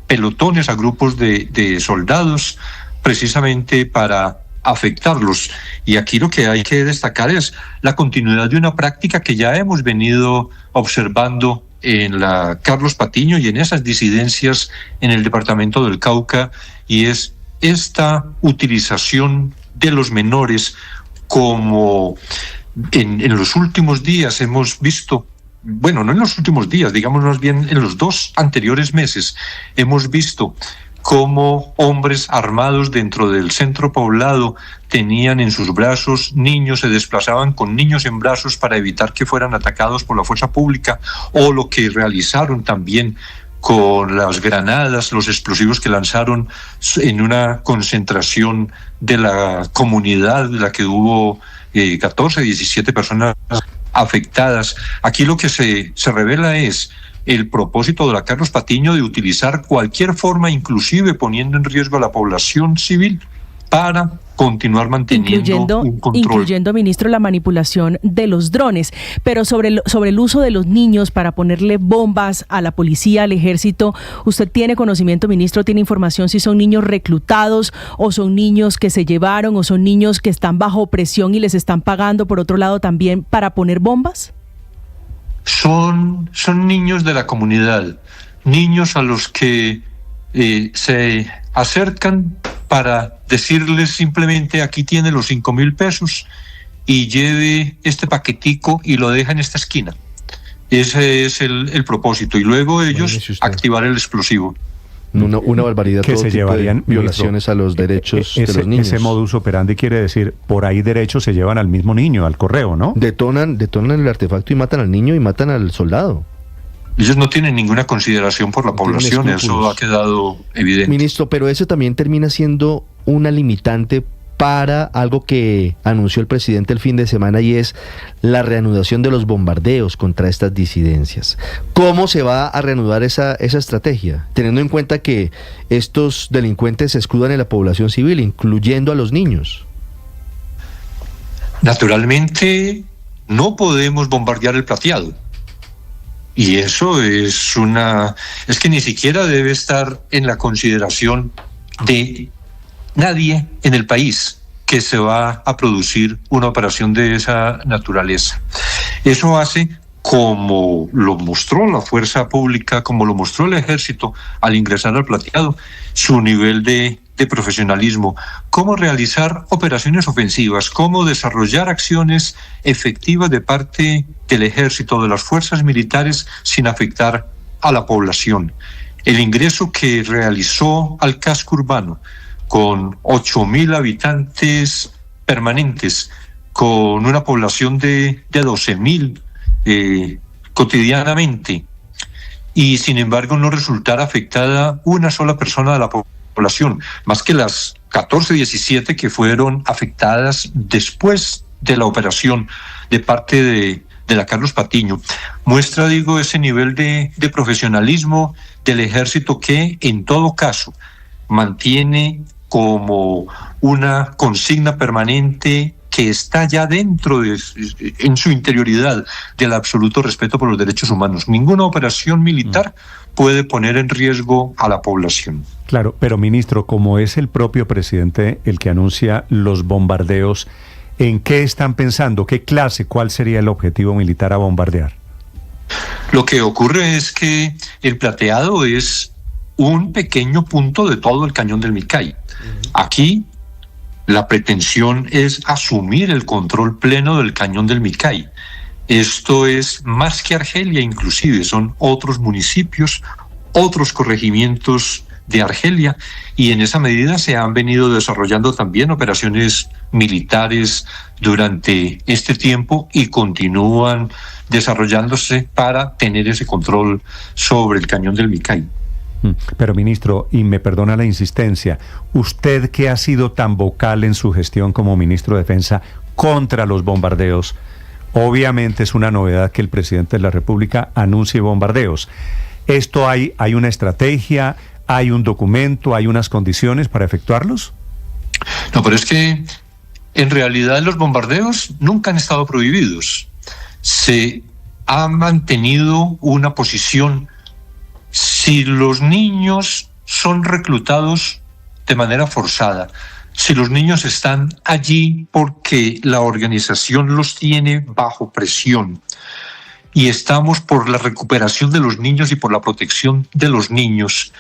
pelotones, a grupos de soldados, precisamente para afectarlos. Y aquí lo que hay que destacar es la continuidad de una práctica que ya hemos venido observando en la Carlos Patiño y en esas disidencias en el departamento del Cauca, y es esta utilización de los menores, como en los últimos días hemos visto. Bueno, no en los últimos días, digamos más bien en los 2 anteriores meses, hemos visto cómo hombres armados dentro del centro poblado tenían en sus brazos niños, se desplazaban con niños en brazos para evitar que fueran atacados por la fuerza pública, o lo que realizaron también con las granadas, los explosivos que lanzaron en una concentración de la comunidad, de la que hubo 14, 17 personas afectadas. Aquí lo que se revela es el propósito de la Carlos Patiño de utilizar cualquier forma, inclusive poniendo en riesgo a la población civil, para continuar manteniendo un control. Incluyendo, ministro, la manipulación de los drones. Pero sobre el uso de los niños para ponerle bombas a la policía, al ejército, ¿usted tiene conocimiento, ministro, tiene información si son niños reclutados o son niños que se llevaron o son niños que están bajo presión y les están pagando, por otro lado, también para poner bombas? Son niños de la comunidad, niños a los que se acercan para decirles simplemente: aquí tiene los 5,000 pesos y lleve este paquetico y lo deja en esta esquina. Ese es el propósito, y luego ellos activar el explosivo. Una barbaridad. Que todo se tipo llevarían de violaciones a los derechos de los niños. Ese modus operandi quiere decir, por ahí derechos se llevan al mismo niño, al correo, ¿no? Detonan el artefacto y matan al niño y matan al soldado. Ellos no tienen ninguna consideración por la población, eso ha quedado evidente. Ministro, pero eso también termina siendo una limitante para algo que anunció el presidente el fin de semana, y es la reanudación de los bombardeos contra estas disidencias. ¿Cómo se va a reanudar esa estrategia? Teniendo en cuenta que estos delincuentes se escudan en la población civil, incluyendo a los niños. Naturalmente, no podemos bombardear el Plateado. Y eso es que ni siquiera debe estar en la consideración de nadie en el país que se va a producir una operación de esa naturaleza. Eso hace, como lo mostró la fuerza pública, como lo mostró el ejército al ingresar al Plateado, su nivel de profesionalismo, cómo realizar operaciones ofensivas, cómo desarrollar acciones efectivas de parte del ejército, de las fuerzas militares, sin afectar a la población. El ingreso que realizó al casco urbano, con 8.000 habitantes permanentes, con una población de 12.000 cotidianamente, y sin embargo no resultara afectada una sola persona de la población, más que las 14, 17 que fueron afectadas después de la operación de parte de la Carlos Patiño. Muestra, digo, ese nivel de profesionalismo del ejército, que en todo caso mantiene como una consigna permanente que está ya dentro en su interioridad, del absoluto respeto por los derechos humanos. Ninguna operación militar puede poner en riesgo a la población. Claro, pero ministro, como es el propio presidente el que anuncia los bombardeos, ¿en qué están pensando? ¿Qué clase? ¿Cuál sería el objetivo militar a bombardear? Lo que ocurre es que el Plateado es un pequeño punto de todo el cañón del Micay. Aquí la pretensión es asumir el control pleno del cañón del Micay. Esto es más que Argelia, inclusive son otros municipios, otros corregimientos de Argelia, y en esa medida se han venido desarrollando también operaciones militares durante este tiempo y continúan desarrollándose para tener ese control sobre el cañón del Micay. Pero ministro, y me perdona la insistencia, usted que ha sido tan vocal en su gestión como ministro de Defensa contra los bombardeos, obviamente es una novedad que el presidente de la República anuncie bombardeos. ¿Esto hay una estrategia, hay un documento, hay unas condiciones para efectuarlos? No, pero es que en realidad los bombardeos nunca han estado prohibidos. Se ha mantenido una posición. Si los niños son reclutados de manera forzada, si los niños están allí porque la organización los tiene bajo presión, y estamos por la recuperación de los niños y por la protección de los niños,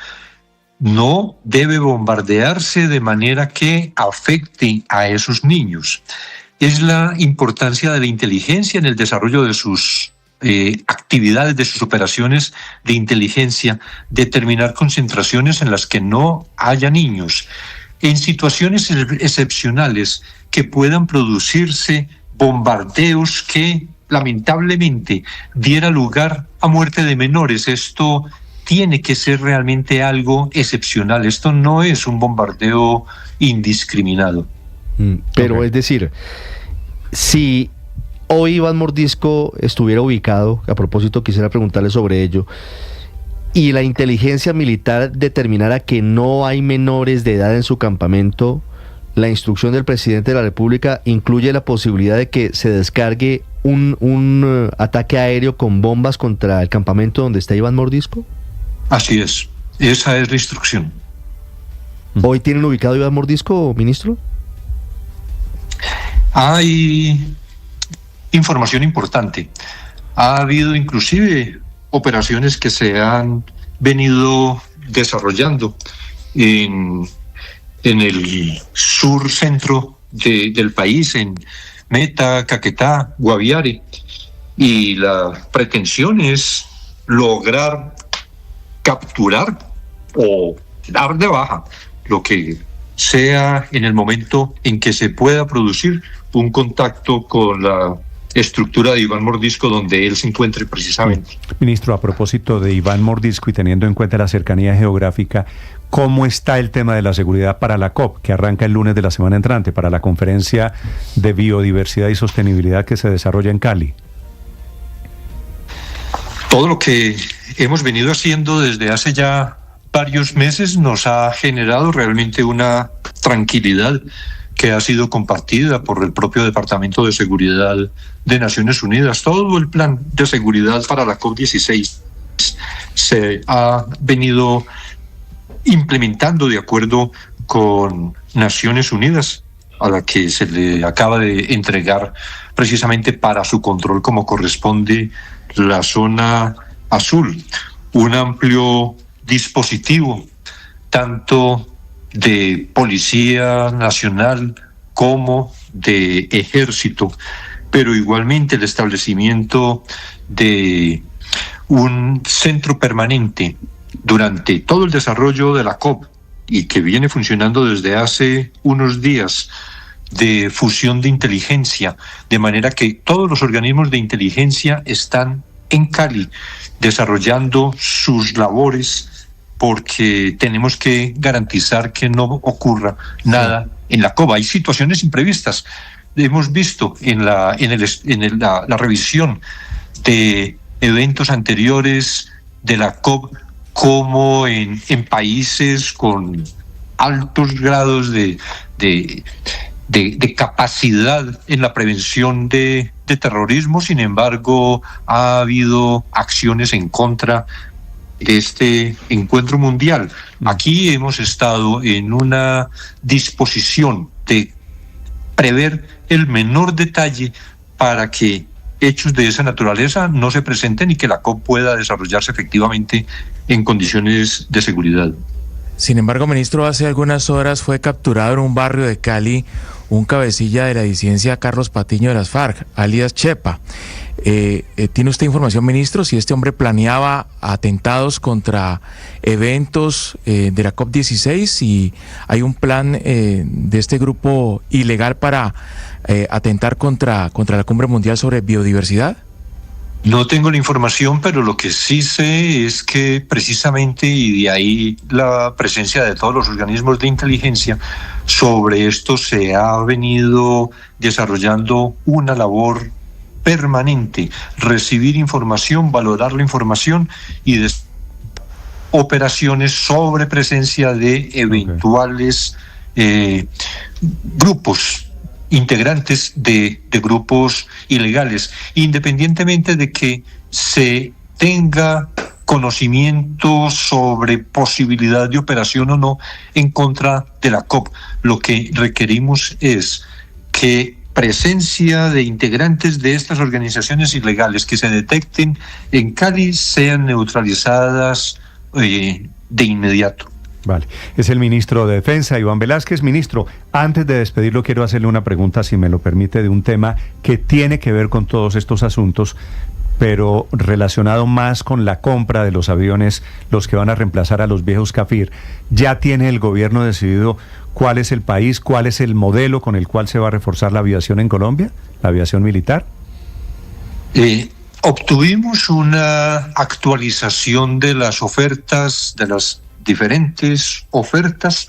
no debe bombardearse de manera que afecte a esos niños. Es la importancia de la inteligencia en el desarrollo de sus actividades, de sus operaciones de inteligencia, determinar concentraciones en las que no haya niños. En situaciones excepcionales que puedan producirse bombardeos que lamentablemente diera lugar a muerte de menores, esto tiene que ser realmente algo excepcional. Esto no es un bombardeo indiscriminado. Pero es decir, si hoy Iván Mordisco estuviera ubicado, a propósito quisiera preguntarle sobre ello, y la inteligencia militar determinara que no hay menores de edad en su campamento, la instrucción del presidente de la República incluye la posibilidad de que se descargue un ataque aéreo con bombas contra el campamento donde está Iván Mordisco. Así es, esa es la instrucción. ¿Hoy tienen ubicado Iván Mordisco, ministro? Hay información importante. Ha habido inclusive operaciones que se han venido desarrollando en el sur centro del país, en Meta, Caquetá, Guaviare, y la pretensión es lograr capturar o dar de baja lo que sea en el momento en que se pueda producir un contacto con la estructura de Iván Mordisco donde él se encuentre precisamente. Ministro, a propósito de Iván Mordisco y teniendo en cuenta la cercanía geográfica, ¿cómo está el tema de la seguridad para la COP, que arranca el lunes de la semana entrante, para la conferencia de biodiversidad y sostenibilidad que se desarrolla en Cali? Todo lo que hemos venido haciendo desde hace ya varios meses nos ha generado realmente una tranquilidad que ha sido compartida por el propio Departamento de Seguridad de Naciones Unidas. Todo el plan de seguridad para la COP16 se ha venido implementando de acuerdo con Naciones Unidas, a la que se le acaba de entregar precisamente para su control como corresponde la zona azul. Un amplio dispositivo, tanto de Policía Nacional como de Ejército, pero igualmente el establecimiento de un centro permanente durante todo el desarrollo de la COP y que viene funcionando desde hace unos días, de fusión de inteligencia, de manera que todos los organismos de inteligencia están en Cali desarrollando sus labores, porque tenemos que garantizar que no ocurra nada en la COP. Hay situaciones imprevistas. Hemos visto en la revisión de eventos anteriores de la COP como en países con altos grados de capacidad en la prevención de terrorismo. Sin embargo, ha habido acciones en contra de este encuentro mundial. Aquí hemos estado en una disposición de prever el menor detalle para que hechos de esa naturaleza no se presenten y que la COP pueda desarrollarse efectivamente en condiciones de seguridad. Sin embargo, ministro, hace algunas horas fue capturado en un barrio de Cali un cabecilla de la disidencia, Carlos Patiño de las FARC, alias Chepa. ¿Tiene usted información, ministro, si este hombre planeaba atentados contra eventos de la COP16 y hay un plan de este grupo ilegal para atentar contra la Cumbre Mundial sobre Biodiversidad? No tengo la información, pero lo que sí sé es que precisamente, y de ahí la presencia de todos los organismos de inteligencia, sobre esto se ha venido desarrollando una labor permanente, recibir información, valorar la información y operaciones sobre presencia de eventuales grupos integrantes de grupos ilegales, independientemente de que se tenga conocimiento sobre posibilidad de operación o no en contra de la COP. Lo que requerimos es que presencia de integrantes de estas organizaciones ilegales que se detecten en Cali sean neutralizadas de inmediato. Vale, es el ministro de Defensa, Iván Velázquez. Ministro, antes de despedirlo quiero hacerle una pregunta, si me lo permite, de un tema que tiene que ver con todos estos asuntos, pero relacionado más con la compra de los aviones, los que van a reemplazar a los viejos Kafir. ¿Ya tiene el gobierno decidido cuál es el país, cuál es el modelo con el cual se va a reforzar la aviación en Colombia, la aviación militar? Obtuvimos una actualización de las ofertas, de las diferentes ofertas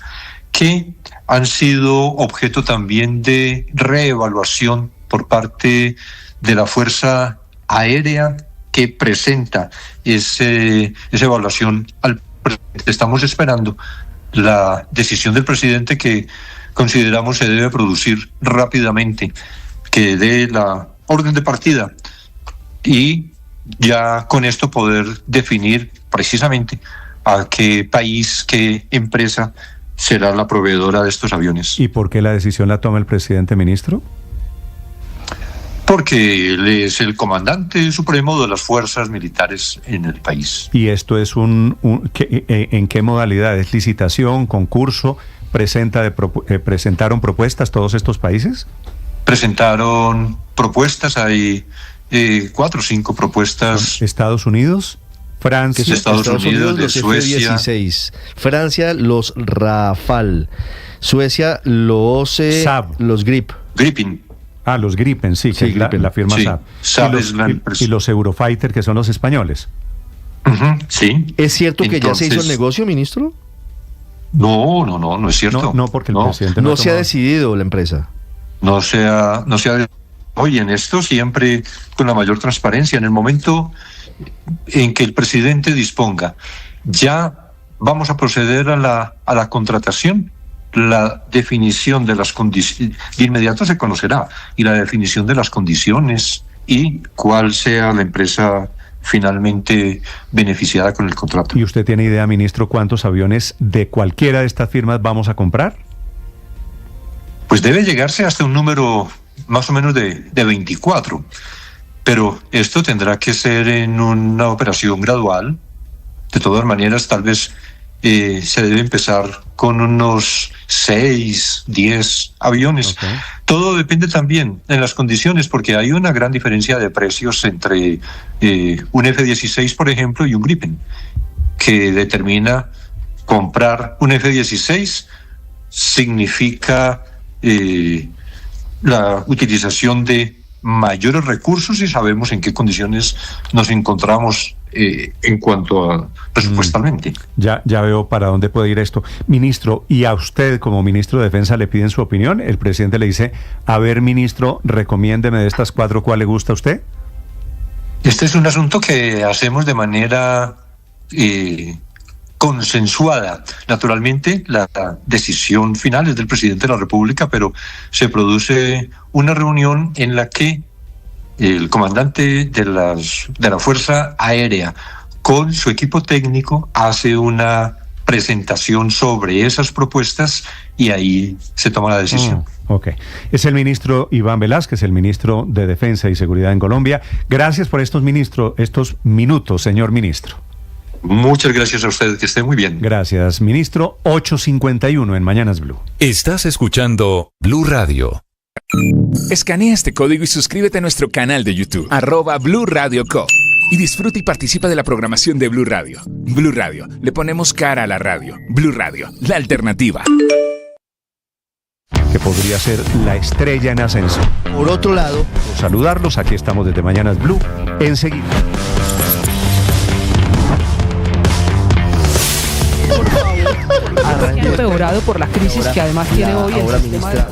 que han sido objeto también de reevaluación por parte de la Fuerza Aérea, que presenta esa evaluación al presidente. Estamos esperando la decisión del presidente, que consideramos se debe producir rápidamente, que dé la orden de partida y ya con esto poder definir precisamente a qué país, qué empresa será la proveedora de estos aviones. ¿Y por qué la decisión la toma el presidente, ministro? Porque él es el comandante supremo de las fuerzas militares en el país. ¿Y esto es en qué modalidad? ¿Es licitación, concurso? ¿Presentaron propuestas todos estos países? Presentaron propuestas, hay 4 o 5 propuestas. ¿Estados Unidos, Francia, que Estados Unidos, de los Suecia. F-16, Francia los Rafale, Suecia los Saab. los Grip. Gripen. Ah, los Gripen, sí, que es Gripen. la firma Sí, Saab. Saab Y es la empresa. y los Eurofighter, que son los españoles. Sí. ¿Es cierto que ya se hizo el Entonces, negocio, ministro? No es cierto. No, porque el presidente No ha se ha tomado- decidido la empresa. No se ha. Oye, en esto siempre con la mayor transparencia. En el momento en que el presidente disponga, ya vamos a proceder a la contratación. La definición de las condiciones, de inmediato se conocerá, y la definición de las condiciones y cuál sea la empresa finalmente beneficiada con el contrato. ¿Y usted tiene idea, ministro, cuántos aviones de cualquiera de estas firmas vamos a comprar? Pues debe llegarse hasta un número más o menos de 24, pero esto tendrá que ser en una operación gradual. De todas maneras, tal vez se debe empezar con unos 6, 10 aviones. Okay. Todo depende también de las condiciones, porque hay una gran diferencia de precios entre un F-16, por ejemplo, y un Gripen, que determina comprar un F-16 significa la utilización de mayores recursos, y sabemos en qué condiciones nos encontramos en cuanto a presupuestalmente. Ya veo para dónde puede ir esto. Ministro, y a usted como ministro de Defensa le piden su opinión. El presidente le dice, a ver, ministro, recomiéndeme de estas 4 cuál le gusta a usted. Este es un asunto que hacemos de manera consensuada. Naturalmente, la decisión final es del presidente de la República, pero se produce una reunión en la que el comandante de la Fuerza Aérea con su equipo técnico hace una presentación sobre esas propuestas y ahí se toma la decisión. Ok. Es el ministro Iván Velázquez, el ministro de Defensa y Seguridad en Colombia. Gracias por estos minutos, señor ministro. Muchas gracias a usted, que esté muy bien. Gracias, ministro. 8:51 en Mañanas Blue. Estás escuchando Blue Radio. Escanea este código y suscríbete a nuestro canal de YouTube, @Blue Radio Co. Y disfruta y participa de la programación de Blue Radio. Blue Radio, le ponemos cara a la radio. Blue Radio, la alternativa. Que podría ser la estrella en ascenso. Por otro lado, saludarlos, aquí estamos desde Mañanas Blue, enseguida. Ha empeorado por la crisis que además tiene hoy el sistema de...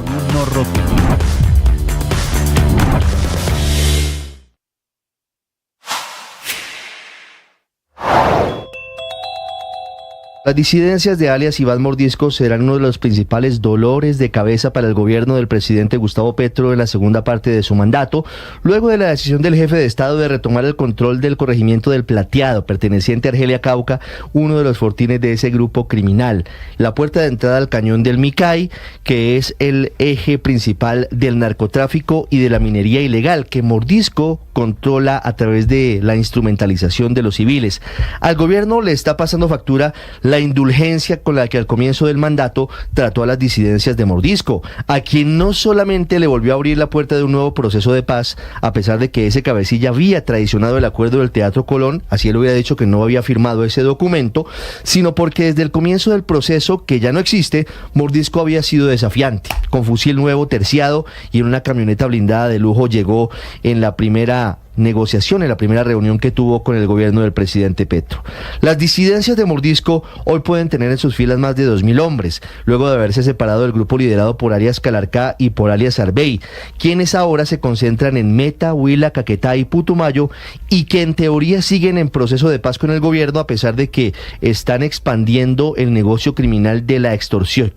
Las disidencias de alias Iván Mordisco serán uno de los principales dolores de cabeza para el gobierno del presidente Gustavo Petro en la segunda parte de su mandato, luego de la decisión del jefe de Estado de retomar el control del corregimiento del Plateado, perteneciente a Argelia Cauca, uno de los fortines de ese grupo criminal. La puerta de entrada al cañón del Micay, que es el eje principal del narcotráfico y de la minería ilegal, que Mordisco controla a través de la instrumentalización de los civiles. Al gobierno le está pasando factura la indulgencia con la que al comienzo del mandato trató a las disidencias de Mordisco, a quien no solamente le volvió a abrir la puerta de un nuevo proceso de paz, a pesar de que ese cabecilla había traicionado el acuerdo del Teatro Colón, así él hubiera dicho que no había firmado ese documento, sino porque desde el comienzo del proceso, que ya no existe, Mordisco había sido desafiante. Con fusil nuevo terciado y en una camioneta blindada de lujo llegó en la primera negociación, en la primera reunión que tuvo con el gobierno del presidente Petro. Las disidencias de Mordisco hoy pueden tener en sus filas más de 2.000 hombres, luego de haberse separado del grupo liderado por alias Calarcá y por alias Arbey, quienes ahora se concentran en Meta, Huila, Caquetá y Putumayo, y que en teoría siguen en proceso de paz con el gobierno a pesar de que están expandiendo el negocio criminal de la extorsión.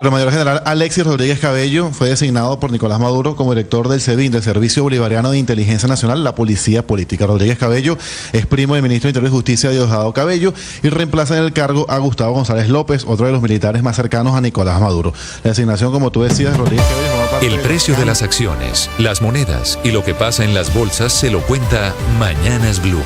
El mayor general Alexis Rodríguez Cabello fue designado por Nicolás Maduro como director del SEBIN, del Servicio Bolivariano de Inteligencia Nacional, la Policía Política. Rodríguez Cabello es primo del ministro de Interior y Justicia, Diosdado Cabello, y reemplaza en el cargo a Gustavo González López, otro de los militares más cercanos a Nicolás Maduro. La designación, como tú decías, Rodríguez Cabello forma parte El precio de las acciones, las monedas y lo que pasa en las bolsas se lo cuenta Mañanas Blue.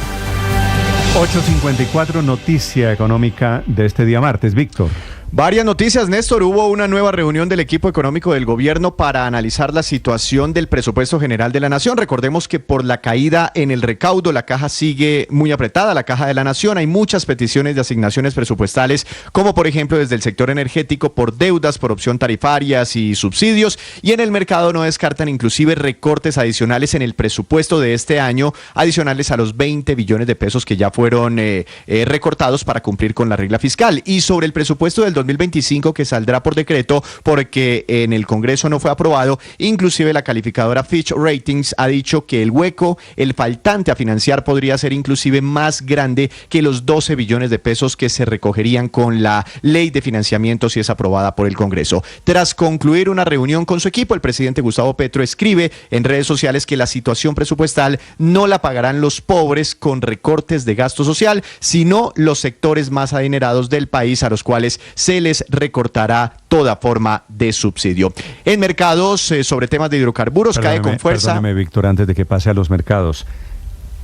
8:54, noticia económica de este día martes, Víctor. Varias noticias, Néstor. Hubo una nueva reunión del equipo económico del gobierno para analizar la situación del presupuesto general de la nación. Recordemos que por la caída en el recaudo, la caja sigue muy apretada, la caja de la nación. Hay muchas peticiones de asignaciones presupuestales, como por ejemplo desde el sector energético por deudas, por opción tarifarias y subsidios. Y en el mercado no descartan inclusive recortes adicionales en el presupuesto de este año, adicionales a los 20 billones de pesos que ya fueron recortados para cumplir con la regla fiscal. Y sobre el presupuesto del 2025 que saldrá por decreto porque en el Congreso no fue aprobado, inclusive la calificadora Fitch Ratings ha dicho que el hueco, el faltante a financiar podría ser inclusive más grande que los 12 billones de pesos que se recogerían con la ley de financiamiento si es aprobada por el Congreso. Tras concluir una reunión con su equipo, el presidente Gustavo Petro escribe en redes sociales que la situación presupuestal no la pagarán los pobres con recortes de gasto social, sino los sectores más adinerados del país a los cuales se les recortará toda forma de subsidio. En mercados, sobre temas de hidrocarburos, cae con fuerza. Perdóneme, Víctor, antes de que pase a los mercados.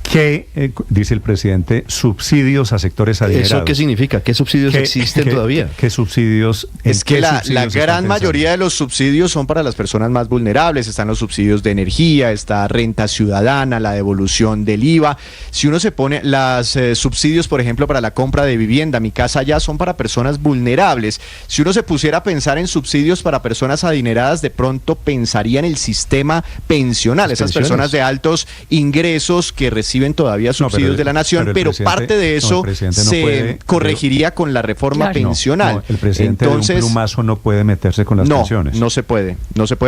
¿Qué, dice el presidente, subsidios a sectores adinerados? ¿Eso qué significa? ¿Qué subsidios existen todavía? ¿Qué subsidios? Es que la gran mayoría de los subsidios son para las personas más vulnerables. Están los subsidios de energía, está renta ciudadana, la devolución del IVA. Si uno se pone los subsidios, por ejemplo, para la compra de vivienda, Mi Casa Ya, son para personas vulnerables. Si uno se pusiera a pensar en subsidios para personas adineradas, de pronto pensaría en el sistema pensional. Esas personas de altos ingresos que reciben todavía subsidios de la nación, pero parte de eso se corregiría con la reforma pensional. El presidente Entonces, de un plumazo no puede meterse con las pensiones. No se puede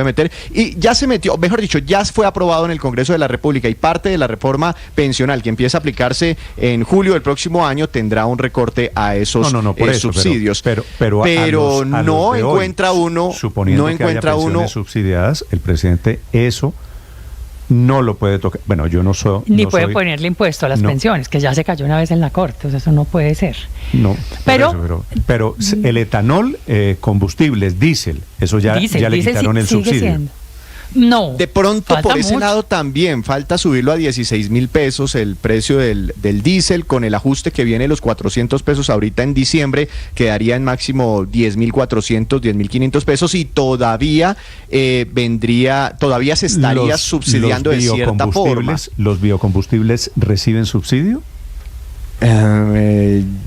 meter. Y ya se metió, mejor dicho, ya fue aprobado en el Congreso de la República y parte de la reforma pensional que empieza a aplicarse en julio del próximo año tendrá un recorte a esos subsidios. Pero no encuentra uno, suponiendo que haya pensiones subsidiadas, el presidente eso no lo puede tocar. Bueno, yo no soy... Ni puede ponerle impuesto a las pensiones, que ya se cayó una vez en la Corte, o sea, eso no puede ser. No, pero el etanol, combustibles, diésel, eso ya le quitaron el subsidio. Siendo. No. De pronto por ese lado también falta subirlo a 16,000 pesos el precio del diésel, con el ajuste que viene de los 400 pesos ahorita en diciembre, quedaría en máximo 10,400, 10,500 pesos y todavía todavía se estaría subsidiando de cierta forma. ¿Los biocombustibles reciben subsidio?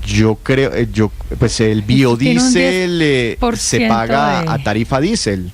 Yo creo, pues el biodiesel se paga a tarifa diésel.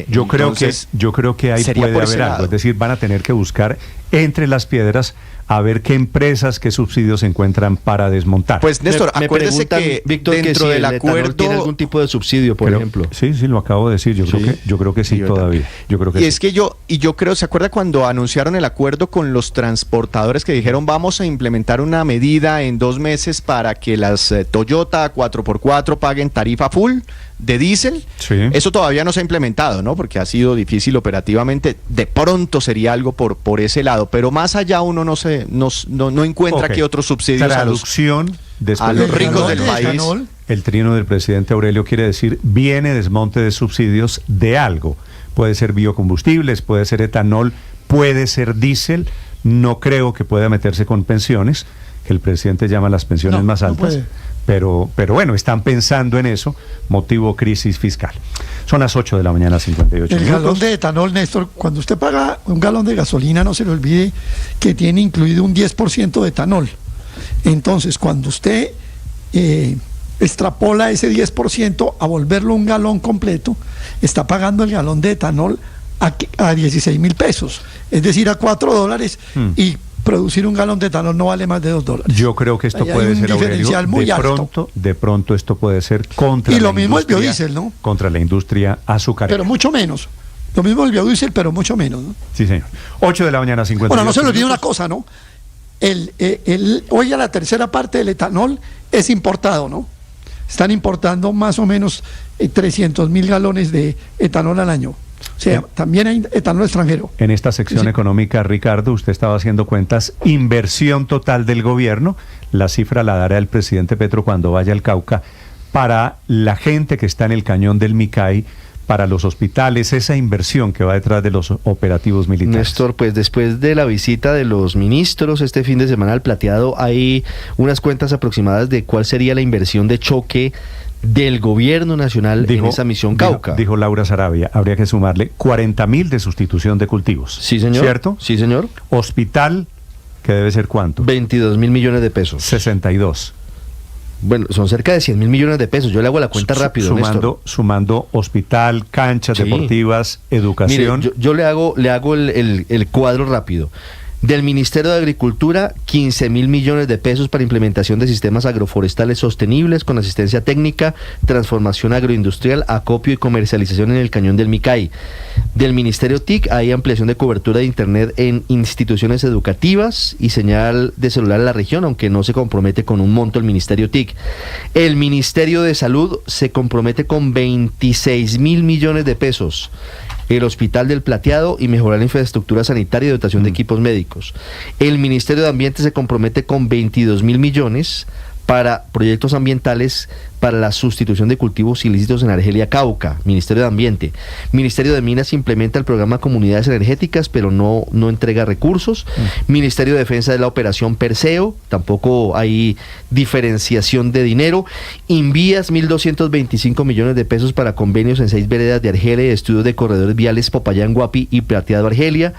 Yo creo que ahí puede haber algo, es decir, van a tener que buscar entre las piedras a ver qué empresas, qué subsidios se encuentran para desmontar. Pues Néstor, acuérdese que Víctor, dentro del acuerdo tiene algún tipo de subsidio, por ejemplo. Sí, lo acabo de decir. Yo creo que sí todavía. Yo creo que y es que yo creo, ¿se acuerda cuando anunciaron el acuerdo con los transportadores que dijeron vamos a implementar una medida en 2 meses para que las Toyota 4x4 paguen tarifa full de diésel? Sí. Eso todavía no se ha implementado, ¿no? Porque ha sido difícil operativamente. De pronto sería algo por ese lado, pero más allá uno no encuentra que otros subsidios a los ricos del país. El trino del presidente Aurelio quiere decir viene desmonte de subsidios de algo. Puede ser biocombustibles, puede ser etanol, puede ser diésel. No creo que pueda meterse con pensiones, que el presidente llama las pensiones más altas. Pero bueno, están pensando en eso, motivo crisis fiscal. Son las 8 de la mañana, 58 minutos. El galón de etanol, Néstor, cuando usted paga un galón de gasolina, no se le olvide que tiene incluido un 10% de etanol. Entonces, cuando usted extrapola ese 10% a volverlo un galón completo, está pagando el galón de etanol a 16,000 pesos, es decir, a $4, y producir un galón de etanol no vale más de $2. Yo creo que esto puede ser, Aurelio, de pronto esto puede ser contra y lo mismo el biodiesel, ¿no? Contra la industria azucarera. Pero mucho menos. Lo mismo el biodiesel, pero mucho menos, ¿no? Sí, señor. 8 de la mañana, 58. Bueno, no se le olvide una cosa, ¿no? Hoy a la tercera parte del etanol es importado, ¿no? Están importando más o menos 300,000 galones de etanol al año. O sea, también hay etanol extranjero. En esta sección económica, Ricardo, usted estaba haciendo cuentas, inversión total del gobierno, la cifra la dará el presidente Petro cuando vaya al Cauca, para la gente que está en el cañón del Micay, para los hospitales, esa inversión que va detrás de los operativos militares. Néstor, pues después de la visita de los ministros este fin de semana al Plateado, hay unas cuentas aproximadas de cuál sería la inversión de choque del gobierno nacional en esa misión Cauca. Dijo Laura Sarabia, habría que sumarle 40.000 de sustitución de cultivos. Sí, señor. ¿Cierto? Sí, señor. Hospital, que debe ser ¿cuánto? 22.000 millones de pesos. 62. Bueno, son cerca de 100.000 millones de pesos. Yo le hago la cuenta rápido, sumando hospital, canchas deportivas, educación. Mire, yo le hago el cuadro rápido. Del Ministerio de Agricultura, 15.000 millones de pesos para implementación de sistemas agroforestales sostenibles con asistencia técnica, transformación agroindustrial, acopio y comercialización en el cañón del Micay. Del Ministerio TIC hay ampliación de cobertura de internet en instituciones educativas y señal de celular en la región, aunque no se compromete con un monto el Ministerio TIC. El Ministerio de Salud se compromete con 26.000 millones de pesos. El Hospital del Plateado y mejorar la infraestructura sanitaria y dotación de equipos médicos. El Ministerio de Ambiente se compromete con 22.000 millones para proyectos ambientales para la sustitución de cultivos ilícitos en Argelia Cauca. Ministerio de Ambiente. Ministerio de Minas implementa el programa Comunidades Energéticas, pero no entrega recursos. Ministerio de Defensa de la Operación Perseo, tampoco hay diferenciación de dinero. Invías 1.225 millones de pesos para convenios en 6 veredas de Argelia y estudios de corredores viales Popayán, Guapi y Plateado Argelia.